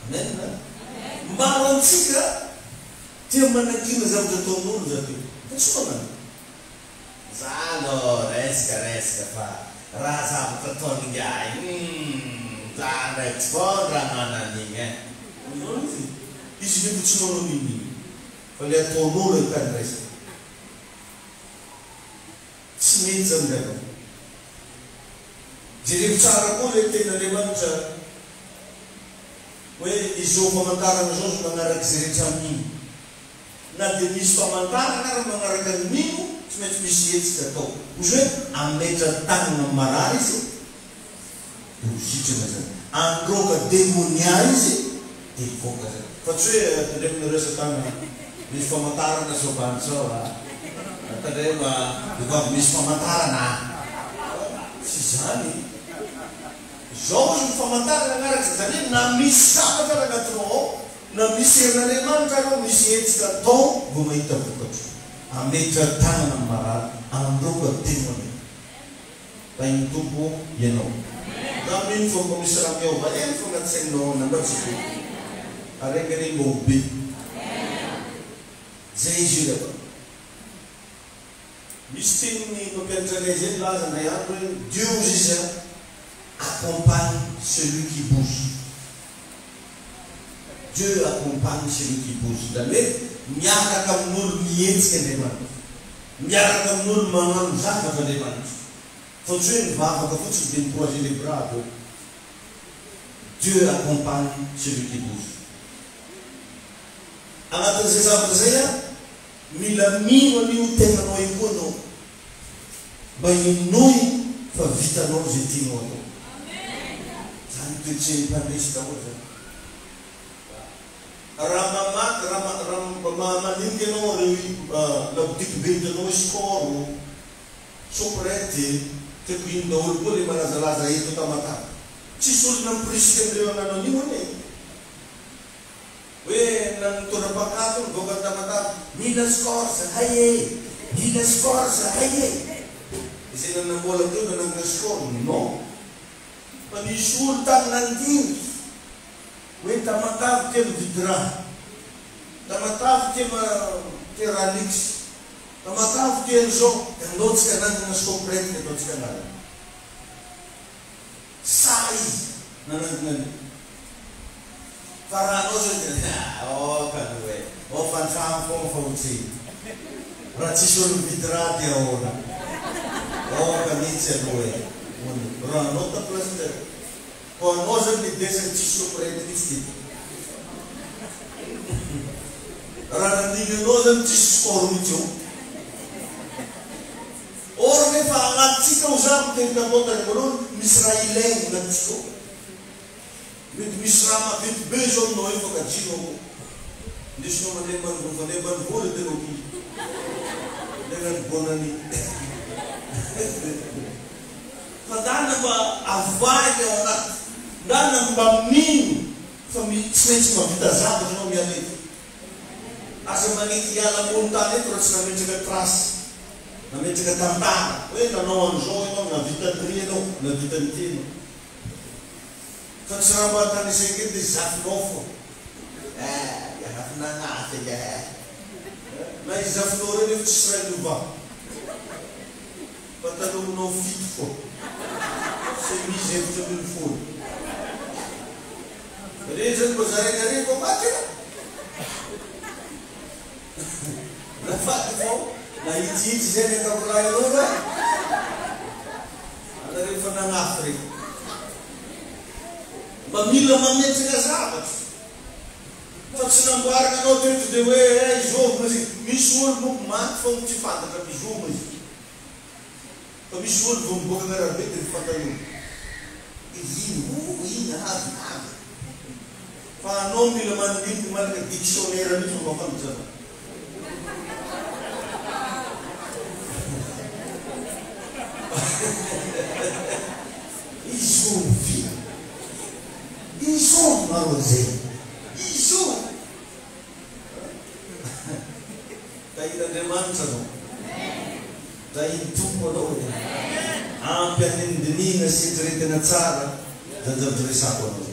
Amen. Maro antsika tia manakina zavatra ataon'olo zareo. Fa tsy manana. Zano resaka fa raha zavatra ataony ngiay. Za ndraiky fô raha manan'igny. Izy mety tsy manao nini. Fa le ataon'olo itany resaka. Tsy mety zany ndray. Jereo tsara koa le ten'Andriamanitra hoe izao famantarana zao sy magnaraka izay rehetra amin'iny. Na dia misy famantarana ary magnaraka amin'ino, tsy maintsy misy hetsika atao. Ozy hoe ametra-tanana marary izy, dia hositrana zany. Androka demonia izy, dia hivoaka zany. Fa tsy hoe tandremina resa-tana misy famantarana sao bany sao tandrema efa misy famantarana. Tsy zany. Zao ozy ny famantarana agnaraka zany hoe na misy zavatra raha anatinao ao, na misy herin'Andriamanitra anao, misy hetsika atao vao mahita vokatra. Ametra-tanana ny marary, androka demonia. Tain'ny tompo ianao. Zaminy fa mba misy raha miova eny fa agnaty sainao nambatsiko. Aregny mba ho be. Zay izy io lava. Misy tenin'ny mampianatra anay zay laza ndray andro hoe Dieu izy accompagne celui qui bouge. Dieu accompagne celui qui bouge. Zany hoe miaraka amin'olo mihetsika Andriamanitra. Miaraka amin'olo magnano zavatra Andriamanitra. Fa tsy hoe mivavaka fotsiny dia microiser les bras. Dieu accompagne celui qui bouge. Anatin'izay zavatra zay mila mino an'io tenanao io koa anao. Mba inoy fa vitanao zay tianao atao. Zany toe-tsain'ny mpandresy daholo zany. Raha mamaky, raha maninika ianao reo labodiky be hitanao hoe sport, soprety, Tiako ino daholo koa le malazalaza eto tamatana. Tsisy olona mipresident'ireo ananonimo anie. Hoe nanitoram-pakato nivoaka ny tamatana. Mila scorza, haie! Mila scorza, haie! Izay nanambola teo nanangina scorza, non. Fa nisy olo tany nandiniky. Hoe tamatavy telo vidra. Tamatavy telo ralix. Tamatavy telo zao. Andaotsika nanangina scomprety andaotsika nanangina. Sa izy nanangina. Fa raha anao zao dia ka hoe fantrano foana fa hotsiny. Raha tsisy olo vidra dia ahoana. Ka mihitsy aloha hoe. Raha anao ta plaster. Ko anao zao midesany tsisy scomprety mihitsy dito. Raha nandinanao zany tsisy sport mihitsy io. Or nefa agnatsika ho zany tena motany voalohany misy raha ilainy agnatsika ao. Mety misy raha maventy be zao aminao io fa kajino ao. Indesinao mandeha ambanivola tena oki. Nena nibonany. Fa dana mba avaly ao anaty. Dana mba mino. Fa tsy maintsy mavita zavatra anao mialety. Asa manety hiala ambony tany eto raha tsy nametraka trasy. Nametraka tantara. Hoe nanao an'izao ianao, navita tri ianao, navita ny tena. Fa tsy raha mba tany isan-kety dia zafinao fo. Ianafina anaty na izafinao reny efa tsisy ray lova. Fa talohanao fito fo. Semise efatra ambin'ny folo. Reny zany mba zarainareny ko maty io. Nafaty fo. Na hitsihitsy zay ny akavolahy anao ra. Ana rehefa nagnafy reny. Mba mila mametraka zavatra. Fa tsy namboarina anao teto dia hoe izovina izy. Misy olo moko maty fa tsy fantatra mizoma izy. Fa misy olo vao miboaka an'arabe dia mifantaino. Ino avy. Fa anao mila mandiniky malaka dictionnaire mihitsy mba fampijanao. Izovy. Izovy maro zay. Izovy. Tahirin'Andriamanitra anao. Tahiny tompo anao. Ampy hanindinina sy eritreretana tsara. Janjavy resako anao.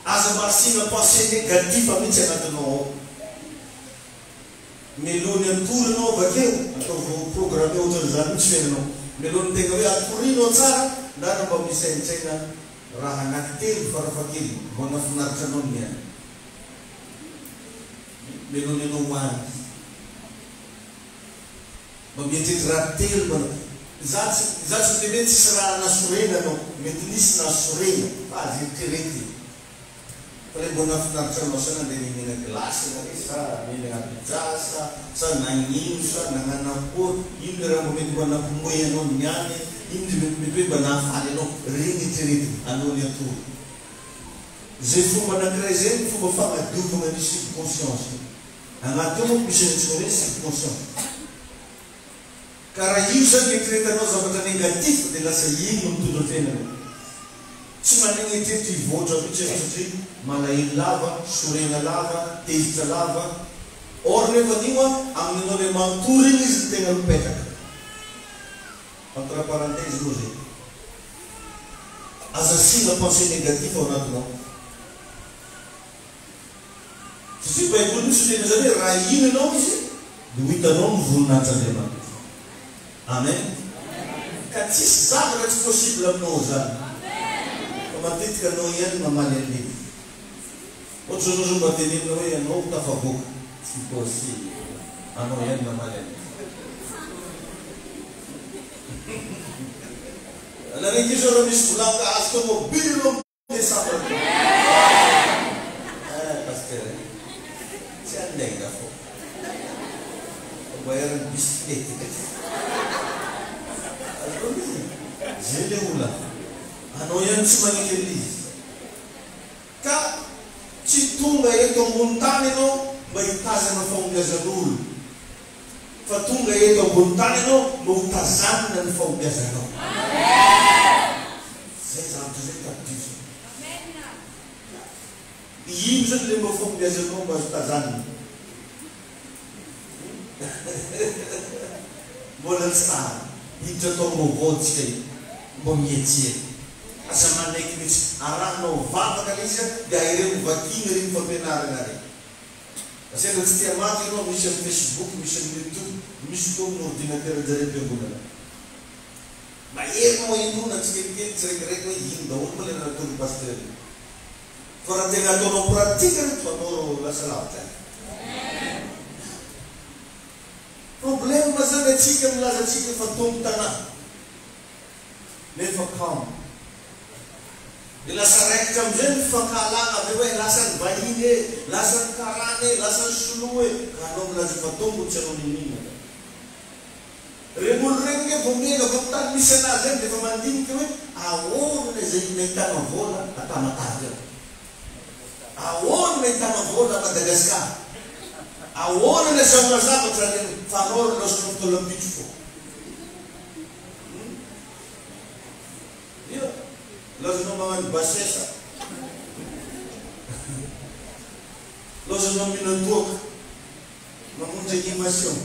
Aza masina pensée négative mihitsy anatinao ao. Melony atory anao bakeo. Atao programme ohatran'izany mihitsy fiainanao. Melony tegna hoe atorino tsara. Ndana mba misaintsaina raha anankitelo farafakely. Mba nafinaritra anao niany. Melony anao hoany. Mba mietreky raha telo. Zatsy tebe tsisy raha nasorena anao. Mety nisy nasorena. Fa azy eritrerety. Fa le mba nafinaritra anao sana dia mihina glasy na re sa mihina pizza sa nagnino sa nagnanampoa. Ino le raha mba mety mba nampimoy anao niany. Ino mety hoe mba nahafaly anao. Reny eritrerety anao ny atory. Zay fomba anankiray zay ny fomba fagnadiovana ny subconscience. Agnaty eo moa misy antsika hoe subconscience. Ka raha io zany eritreretanao zavatra negatif dia lasa ino mitondra fiainanao. Tsy manegna etreritra hivoatra mihitsy satria malahelo lava, sorena lava, tezitra lava. Or nefa nio amin'anao le mantory iny izy tegna mipetraka. Entre parenthèse moa zay. Aza sina pensée négatif ao anatinao. Satria Baiboly misy tena zany hoe raha ino ianao izy dia ho hitanao ny voninahitry'Andriamanitra. Amen. Ka tsisy zavatra tsy possible aminao zany. Matetika anao ihany mamaly an'ilay. Ohatra zao mba tenenina hoe anao tafavoaka. Tsy possible. Anao ihany mamaly an'ilay. Nanenky izy raha misy volanga azy tomobily aloha desambra. Pasteur. Tsy andaina fo. Mba heriny bisikilety. Zay le ola. Anao ihany tsy manekely izy. Ka tsy tonga eto ambony tany ianao mba hitazana fahombiazan'olo. fa tonga eto ambony tany ianao no tazanina ny fahombiazanao. Zay zavatra zay tapidiso. Ino zany le mba fahombiazanao mba azo tazanina. Mbola ny tsara hiditra atao vaovaotsika io mba mietsia asa manaiky mihitsy arahanao vavaka le izy dia ireo vakiny reny fampianarana reny. Asena tsy tia maty ianao misy amin'ny Facebook, misy amin'ny YouTube, misy koa amin'ny ordinateur jarem-piangonana. Maherinao inona tsikelikely tsiraikaraiky hoe ino daholo moa le nataon'ny pasteur. Fa raha tena ataonao pratika reto fanao lasa lavitra. Problema zany atsika milaza atsika fa tombo tanàna. Nefa kamo. Dia lasa raikitra amin'izay ny fankahalana avy hoe lasa ny vahiny e, lasa ny karana e, lasa ny soloa e. Ka anao milaza fa tombo tsy anao niminana. Reny olo regny nge vao miaina avy amin'ny tany misy anazy zany dia efa mandinika hoe ahoana izay nahitana vola Tamatave. Ahoana nahitana vola Madagasikara. Ahoana na samana zavatra reny fanao lasonao fitolampitso fo. Io lozanao magnano basesa. Lozanao minatoaka. Mamonjy animation.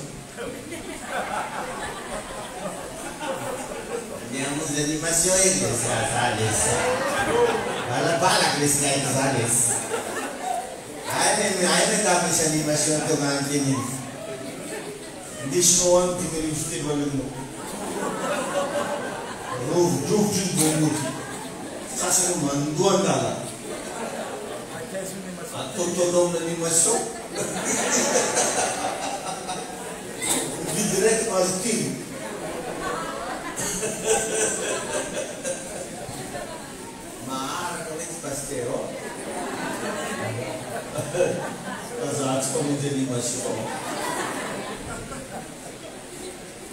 Mamonjy animation iny zalesa. Balabalaky lesy gaina zalesa. Aina ka misy animation teo agnatin'iny. Indesinao agny 5,000 alinao. Rovitry ny bongoty. Sasany mandoa andala. Ataotaonao amin'animation. Vidy raiky mahazo tiny. Maharaka mety pasteur ao. Kazahatsy pamonjy animation.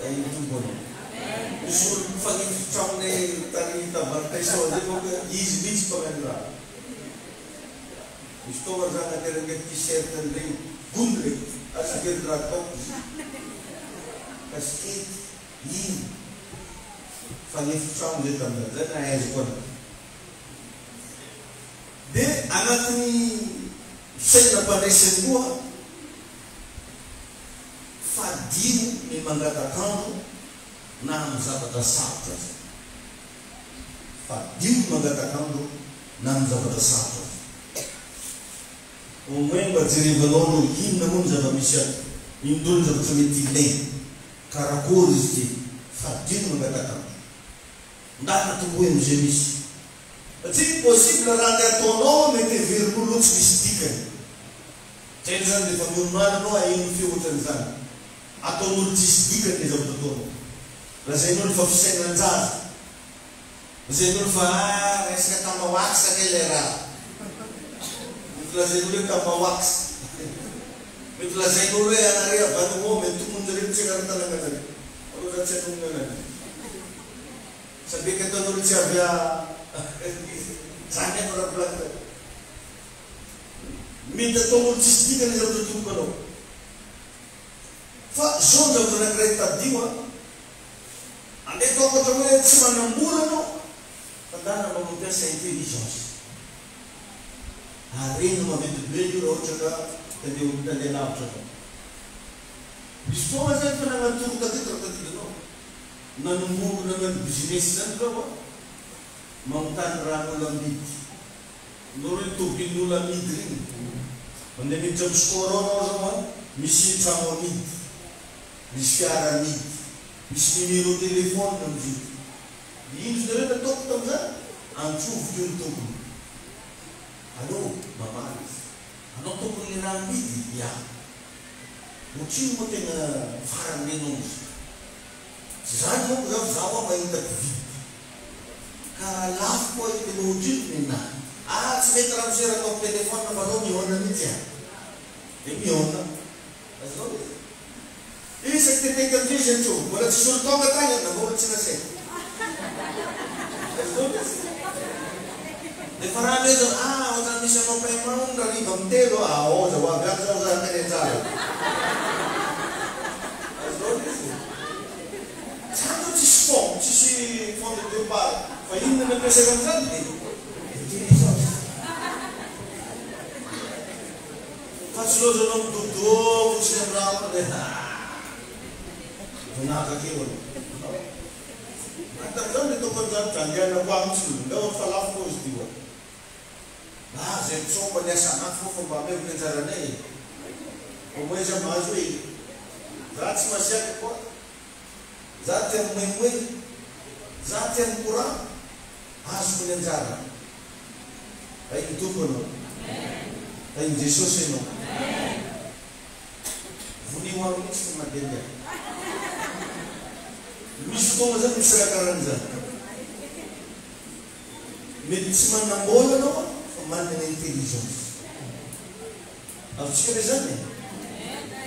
Ay tombony. Misy olo mifanifitra aminay tany Tavaritaisao zay moa izy mihitsy pagnano raha. Misy fotoana zany ateranga t-shirt an'ireny gony regny asakely raha ataoko kaskety ino fanifitra amizay tamin'izay zay nahaiziko anao. Dia agnatin'ny sainam-pandraisany koa fadio ny mangatakandro na amin'ny zavatra sarotra zay. Fadio ny mangatakandro na amin'ny zavatra sarotra zay. Omwe mba jerevanao no inona moa ny zava-misy ato. Indro ny zavatra mety ilaina. Karakory izy ty. Fadio ny mangatakandro. Ndana tombohy am'izay misy. Satria possible raha ny ataonao mety heverin'olo tsy misy dikany. Zay zany dia efa miomaly anao ahino feotran'izany. Ataon'olo tsisy dikany le zavatra ataonao. Lazain'olo fa fisainanjaza. Lazain'olo fa resaka tamawax ake le raha. Mety lazain'olo hoe tamawax. Mety lazain'olo hoe anare avanomo mety tomonjy reny tsy karatananganare. Aloha tsy anonganare. Sabi ka tan'olo tsy avy zany ano raha blaka. Mety ataon'olo tsisy dikany zavatra tomoko anao. Fa zao ny zavatra anankiray tadio andeha atao ohatra hoe tsy manambola anao fandana mba mampiasa intelligence. Arena mavety be io raha ohatra ka tandeha lavitra anao. Misy fotoana zany fa nagnatoro tateto raha tateto anao. Nanombola nagnano business zany rao mamontany ran'olo amidy. Nao hoe tobilin'olo amidy reny. Mandeha miditra amin'ny sport anao zao misy trano amidy. Misy fiara amidy. Misy numéro téléphone amidy. Ino izy nareo nataoko tamin'izany? Antsofoky ny tompony. Allô, mamaly. Anao tompony raha amidy? Ya. Otrino moa tena farany lenao izy. Zany moa zaho mahitako vidy. Ka lafo koa io tena otrino ninahy. Tsy mety raha misera atao téléphone fa anao mihona mihitsy a. Dia mihona. Azao izy. Isaky teteka am'izay izy antso. Mbola tsy solo tonga tagny na mbola tsy naseko. Azao izy. Dia fa raha mety ohatrany misy anao paiement raha riva amin'ny telo. Oza ho avy any zao zany teny anjara. Azao inona nampiasaka amin'izany dia intelligence. Fa tsy loatra anao midodo fotsiny amin'ny raha dia vonaka kely anao. Antan'izany dia tokony zany andehanako amitsy ndao fa lafo koa izy io. Zay mitsomba ny asan'afo fa mba hameko ny anjaranay. Au moins izy mahazo hoe za tsy masiaka koa. Za tia mimoemoe. Za tia mikorana. Azoko ny anjara. Hainy tompo anao. Hainy Jesosy ianao. Vonio ao mihitsy ny mandehandeha. Misy fotoana zany misy raha karan'izany. Mety tsy manambola anao fa manana intelligence. Avy re zany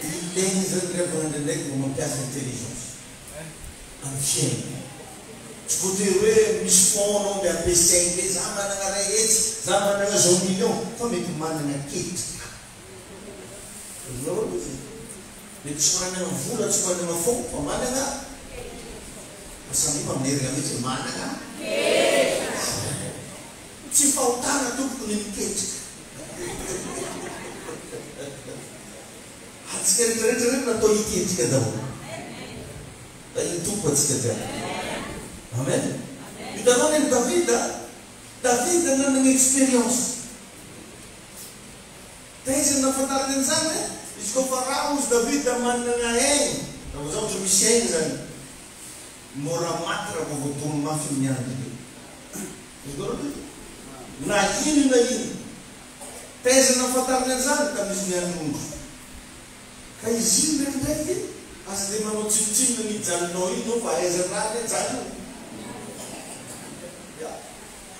ilaigny zany rehefa ndraindraiky mba mampiasa intelligence amin'ny fiaina. Tsy voatery hoe misy fond anao mbe ampiasainy hoe za manana ray hetsy, za manana zao million, fa mety manana ketrika. Mety tsy manana vola, tsy manana fond, fa manana samima minerina mihitsy manana tsy fahotana tompony miketrika. Atsika rehetrarehetra reny natao hiketrika daholo. Da iny tompo atsika jiaby. Amen. Hitanao ny David nanana expérience. Taiza nahafantarany an'izany izy koa fa raha ozy David manana aigny. Raha zao ohatry misy aigny zany. Mora maty raha vao voatomy mafy ny andro. Na ino na ino. Taiza nahafantarany an'izany da misy mianondro. Ka izy iny ndraikindraiky asa dia manao tsinotsino ny jalinao iny no fa aizany raha ny jalino.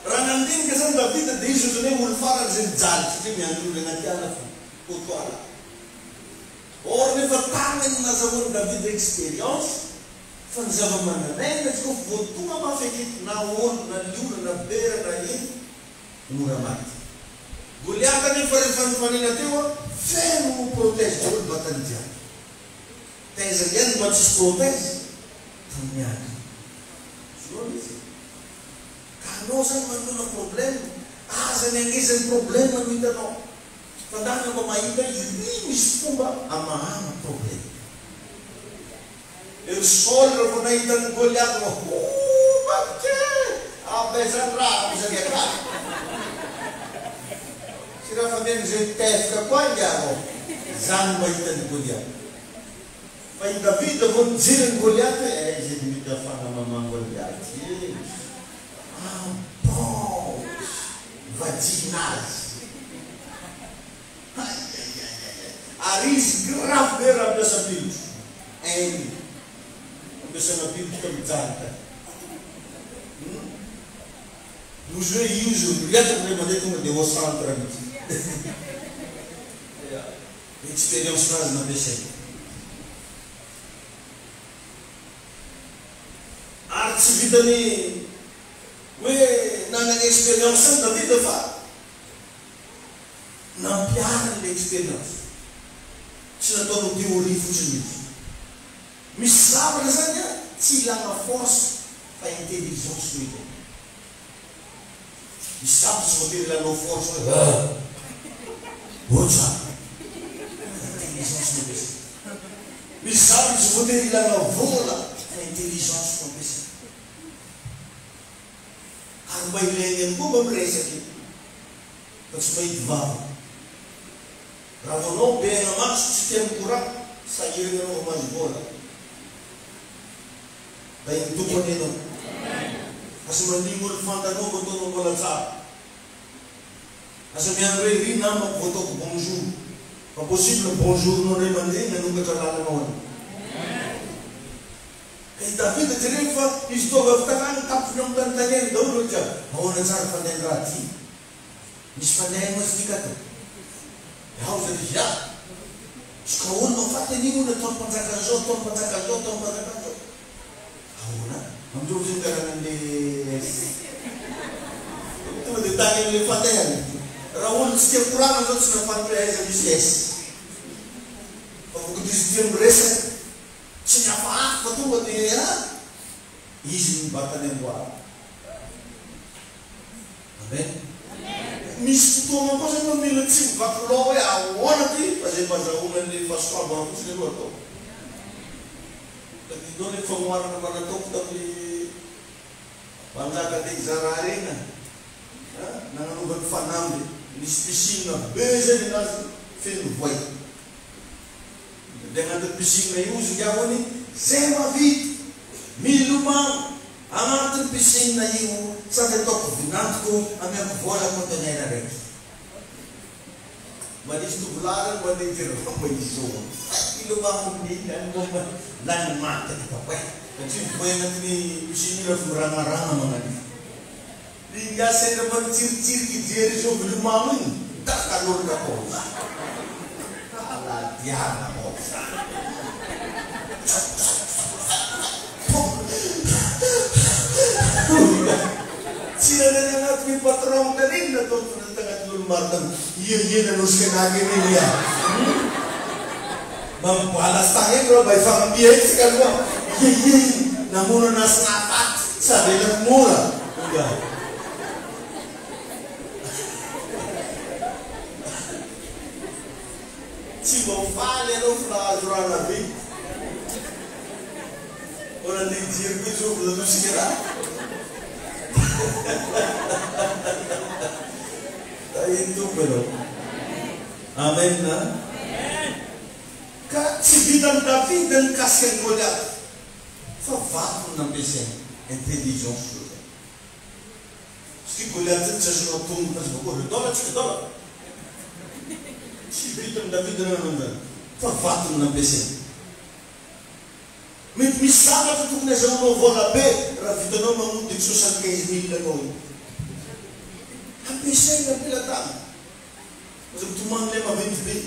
Raha nandinika zany David dia izy ohatrany hoe olo farany zay mijaly satria miandrolo anaty ala kotoala. Or nefa tanany nazahoany David expérience fa ny zava-mananaina izy koa voatonga mafy akety na olo na liona na bera na ino mora maty. Goliath nefa rehefa nifanena teo feno protège daholo batany jiaby. Taiza ihany mba tsisy protège tamin'ny andro. Ka anao zany manana problème, aza ny angezan'ny problème no hitanao. Fa ndana mba mahita iny misy fomba amahana problème. Ery Saul rehefa nahitany Goliath bakte abaizany raha misy akaraha. Si raha fameny zay tefika koa indianao, zany mahitany Goliath. Fa i David vao nijeriny Goliath zay mety afana mamany Goliath. Bon, vaginazy. Ary izy grave be raha ampiasa pilotro. Ainy. Ampiasana pilotro mijanaka. Lozy hoe io izy riatako ray mandeha tonga dia au centre mihitsy. Expérience nazy nampiasainy. Ary tsy vitany hoe nanana expérience any David fa nampiarany le expérience. Tsy nataony théorie fotsiny izy. Misy zavatra zany tsy ilana force fa intelligence mihitsy. Misy zavatra tsy voatery ilanao force hoe ohatsa intelligence mampiasa. Misy zavatra tsy voatery ilanao vola fa intelligence mampiasa. Ary mba ilainy ihany koa mba miresaky fa tsy mahity vava. Raha vonao be agna maso tsy tia mikorana sahirana anao mahazo vola. Da iny tompony ianao. Asa mandigny olo fantanao mba ataonao mbola tsara. Asa miandro hoe ry namako vao ataoko bonjour. Fa possible bonjour nao ray mandeha nanongatra lalanao any. Ka i David jereny fa izy tova avy tanàny tapony amin'ny tanontaniany daholo hoe jiaby. Ahoana tsara fandehan raha ty. Misy fandehan azy tika to. Ao zany izy izy ka olo mafaty an'iny olo ataony mpanjaka zao, ataony mpanjaka zao, ataony mpanjaka zao. Ahoana? Amindreo zay mikarana an'le tonga dia tany amin'le fandehany. Raha olo tsy tia korana zao tsy nafanty aiza misy esy. Fa vokod'izy tia miresaka tsy mihafahafa fa tonga dia izy mibatany amboary. Amen. Misy fotoana koa zany mila tsy mivaky loha hoe ahoana ty fa zay mazahoana ny fahasoavana fotsiny aloha atao. Tadidao ny famoarana manataoko tamin'ny manjaka te hizara regna nananaovany fanamby misy piscine be zay anazy feno voay. Dia agnaty piscine io izy ngiavany zay mavity milomano agnatin'ny piscine io sady ataoko vinantoko amiako vola conteneur raiky. Manisy tovolarany mandeha ijerama izy zao. Milomano mininy lany maty ataoko satria voay agnatin'ny piscine io lafa miranarana magnano. Ingasa na magtsiritsiry jery zao milomano igny takalorika kosa. Aladiana kosa. Sila na agnatin'ny patron ka rin na ito na tangatulong martang iya na nus ka nagin niya. Mampalas tayo bro, may pangambiyay si kalwa. Iya namuna na snapat sabi lang mura. Se não falha, não faz na vida. Ora nem dizer que o jogo não se quer. Aí tu pelo. Amém, né? Se vida da vida não casca engolhar. Só fato não pensa inteligência. Se engolhar tu já não tu mas vou dólar. Se vida da vida não só fato não pensa. Mas me sabe que tu não já não vou lá ver, a vida não é muito de 75 mil agora. A pensei na pela tarde. Mas o tu manda lema 20 mil.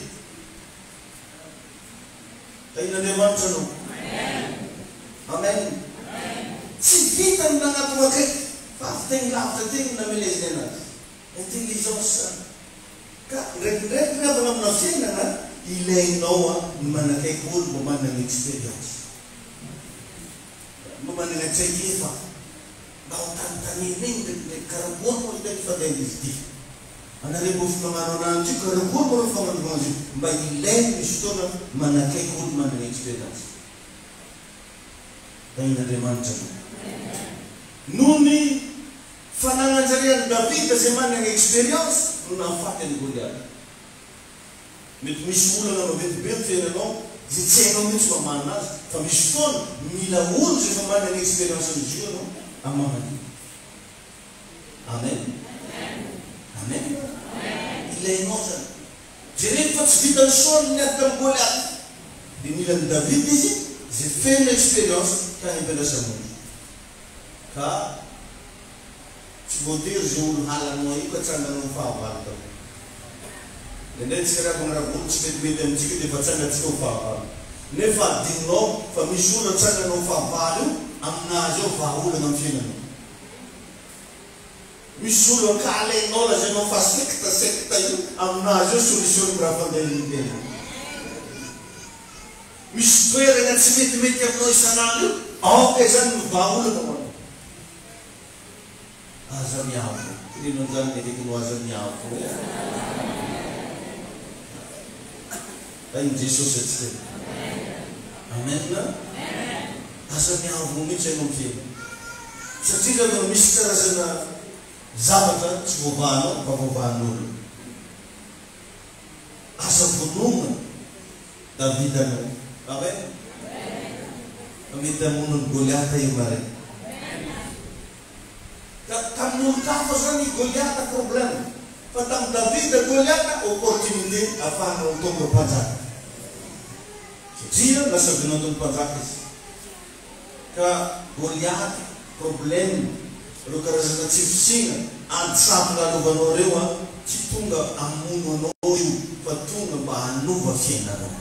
Aí na demanda não. Amém. Se vida não na tua que faz tem lá, tem na beleza dela. Inteligência. Regra dalam nafsi na ilay noa mana kay kul mana experience. Mana ngecek apa? Bau tantani ning karabon mo dito sa dentist. Ana remove mga nanti karabon mo fa man mo. Ba ilay isto na mana kay kul mana experience. Tayo na demanda. Nuni fananganjarian David sa mana experience na fatin Goliath. Mit mismula na mabit-bit no, zitseno mit mamanas, fa misfon milawul sa mana ng experience ng Diyo no, ang mga ni. Amen. Amen. Ilay mo sa. Jerefat bitan son net ng Goliath. Dinilang David dizi, zifeno experience kaya pala sa mundo. Ka Sebutir jul halan mo ikut sana ng fawal to. Then sira kung rabut spit bidem chiki di fatsanga tsko fawal. Nefa dinlo famishula sana ng fawal am najo fawul ng fina. Misulo kale nola jeno sekta am najo solution brafa del del. Misfere ng spit bidem no sanalo. Okay san fawul ng azam yafu. Ini nonton ini keluar azam yafu. Dan Yesus itu. Amen lah. Azam yafu mungkin mungkin. Setiap orang mister azam zabatan sebubano babubano. Azam bunung David dan Amen. Kami temun Goliath yang mari. Kamu kafasan ni Goliath tak problem. Patang David dan Goliath tak opportunity apa untuk berpajak. Dia nasa binutong pagkakis. Ka Goliath problem. Lu karasa na chipsinga. At sapla lu banorewa. Chitunga amuno noyu. Patunga bahanu bakina no.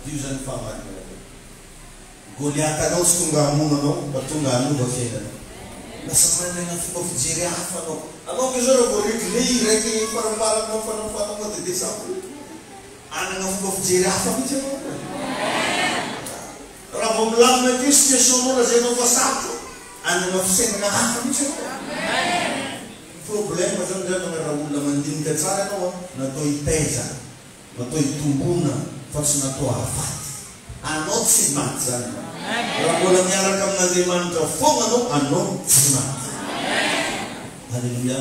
Diusan faman. Goliath na tunga amuno no. Patunga anu bakina no. Nasama na nga fuko fijiri afa no. Ano kizoro borik lei reki parang no fano ko te desapu. Ana nga fuko fijiri afa bijero. Ora bomlam na kis ke sono na zeno fasato. anana fisainana hafa mihitsy problema zany zany raha olona mandinika tsara ianao natao hitaiza natao hitombona fa tsy natao hafaty anao tsy maty zany raha mbola miaraka amin'Andriamanitra fogna anao tsy maty. Halleluja.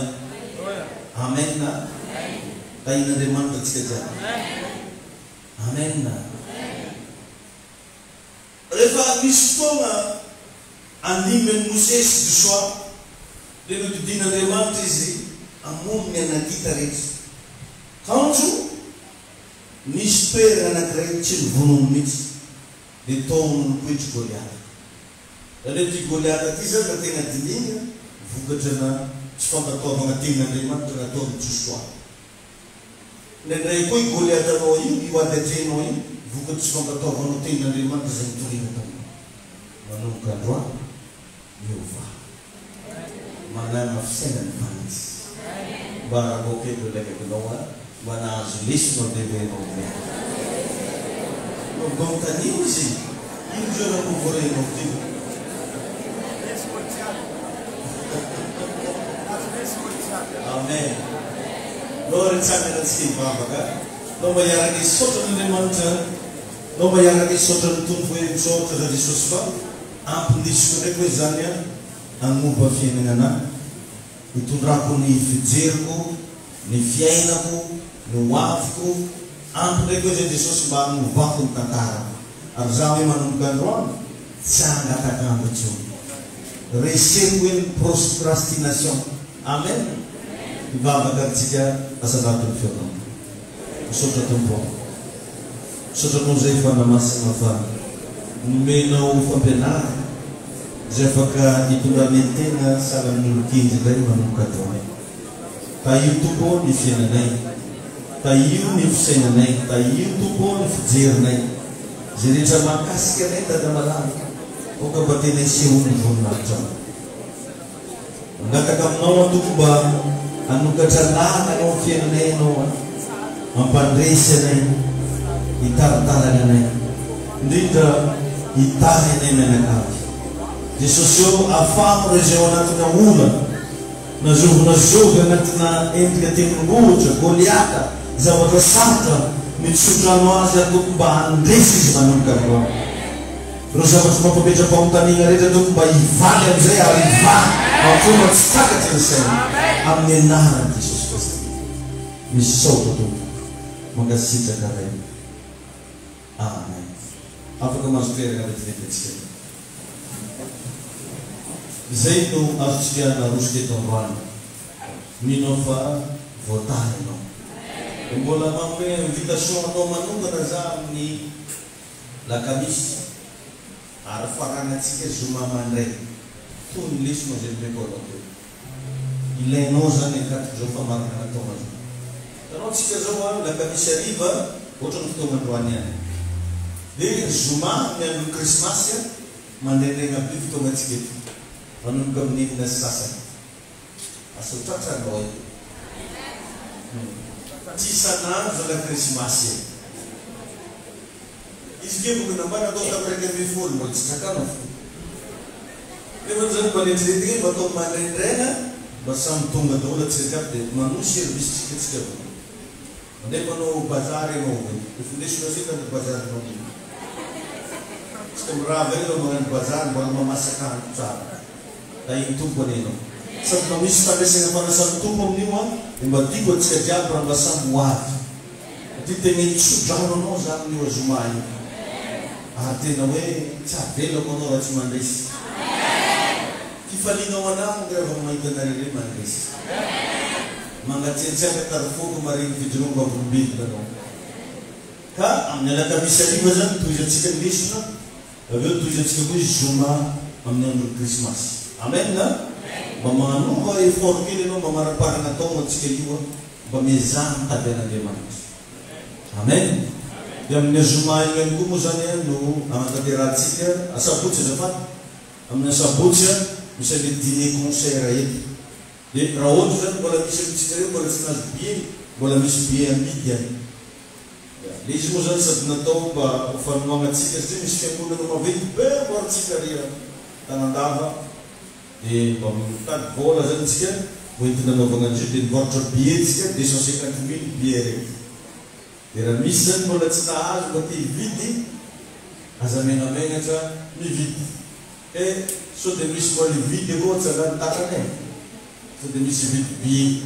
Amen. Tain'Andriamanitra tsika jiaby. Amen. Rehefa misy fotoana andimben'i Mosesy Joshua dia nodidin'Andriamanitra izy hamono ny anakita rehetra. Kanjo nisy toerana anankiray tsy nivonono mihitsy dia taony nipoitry Goliata. Raha ty Goliata ty zany ka tena diniana vokatra na tsy fankataovana tenin'Andriamanitra nataon'i Joshua. Nendray koa i Goliatanao io io adatrenao io vokatra tsy fankataovanao tenin'Andriamanitra zay nitorina tamina manomboka androany miova manana fisainany fanitsy mba rahaboakeko lekakinao a mba nahazo lesonao levenao nognotanio izy ino zao raha kovorenao ty amen. Lord tsanganatsika ivavaka nao mba iaraka isotra n'Andriamanitra nao mba iaraka isotra ny tompo hoe misaotra za Jesosy fa ampindisiko ndraiky hoe zany a agnomba fiainana anahy hitondrako ny fijeriko ny fiainako ny hoaviko ampy ndraiky hoe zay Jesosy mba agnovako ny tantarako ary za hoe manomboka androany tsy angatakandro intsony reseko hoe ny procrastination. Amen. Ivavaka antsika asanatony fiainana misaotra tompo misotranao zay fanamasina fa nomenao fampianarana zay afaka hitondran'ny tena salamin'olon-kely indray manomboka androany. Taio tompo ny fiainanay, taio ny fisainanay, taio tompo ny fijerinay zay rehetra mahakasika anay dada malala oka mba tena isehoany voninahitra angataka aminao tompo mba anokatra lana anao fiainanay anao mampandresy anay hitaratarana anay indrindra hitahy anay mianakavy Jesosy io afamo rezay ao anatina ola nazovy anatina endrika tendrombohitra Goliata zavatra sarotra mitsotrano azy atoko mba handresy izy manomboka aminao ro zavatra mampametra-pahotaniana rehetra atoko mba hivaly amizay ary hivaly afona tsy takatry ny saina amin'ny anarany Jesosy Kristy misy saotra tompo mangasitraka ray. Amen. Afaka mahazo toerana vetivety zay no azotsika narosika eto androany minao fa voatany anao mbola manome invitation anao manokana za amin'ny lakamisy ary faranatsika zoma mandray toy ny lesonao zay meko anao teo ilainao zany akaty zao famarina nataona zao tanao tsika zao a lakamisy ariva ohatra ny fotoagna androany any dia zoma miandro krismasy mandraindregna be fotoagna atsika eto manomboka amin'ny enina sasany asa tratranao io tsy isanandro la krismasy izy kebokana mba natao tamiraiky amby folo mbola tsy trakanao fo nefa zany mba letretigny mba atao mandraindraina mba samy tonga daholo tsikaby dia manosy service tsika mandefa manao bazary anao findesona sika ny bazary anao tsika mirava io lo magnano bazary mbola mamasaka andro tsara da iny tompo anenao sady mba misy fandraisana fanasany tompo amin'io dia mba tiako atsika jiaby raha mba samby hoavy ty tena itsodrano anao za amin'io azoma io ary tena hoe tsy avelako anao raha tsy mandresy fifalinao anamo dia raha mahita anareo mandresy mangatsiatsiaka tarifoko mariny fidirongo avolombelona anao ka amin'ny alakamisy ariva zany toizatsika ny lesona aveo toizatsika koa izy zoma amin'ny andro krismasy. Amen. Mba manova effort kely anao mba maraparana taona atsika io mba mezahana tabian'Andriamanitra. Amen. Dia amin'ny azoma iny ihany koa moa zany no anatanterahitsika asabotsy azafady amin'ny asabotsy misy ale dîner concert eky dia raha ohatra zany mbola misy amitsika reo mbola tsy nazo billet mbola misy billet amidy any le izy moa zany sady natao mba fanomagnatsika satria misy fiangonana maventy be mboarotsika ria tanandava dia mba mitady vola zany tsika hoentina anaovana an'izio dia nivoatra billet tsika 250 000 billet raiky dia raha misy zany mbola tsy nahazo mba tia hividy aza megnamenatra mividy so dia misy mbola hividy avao tsalany takany e so dia misy vidy billet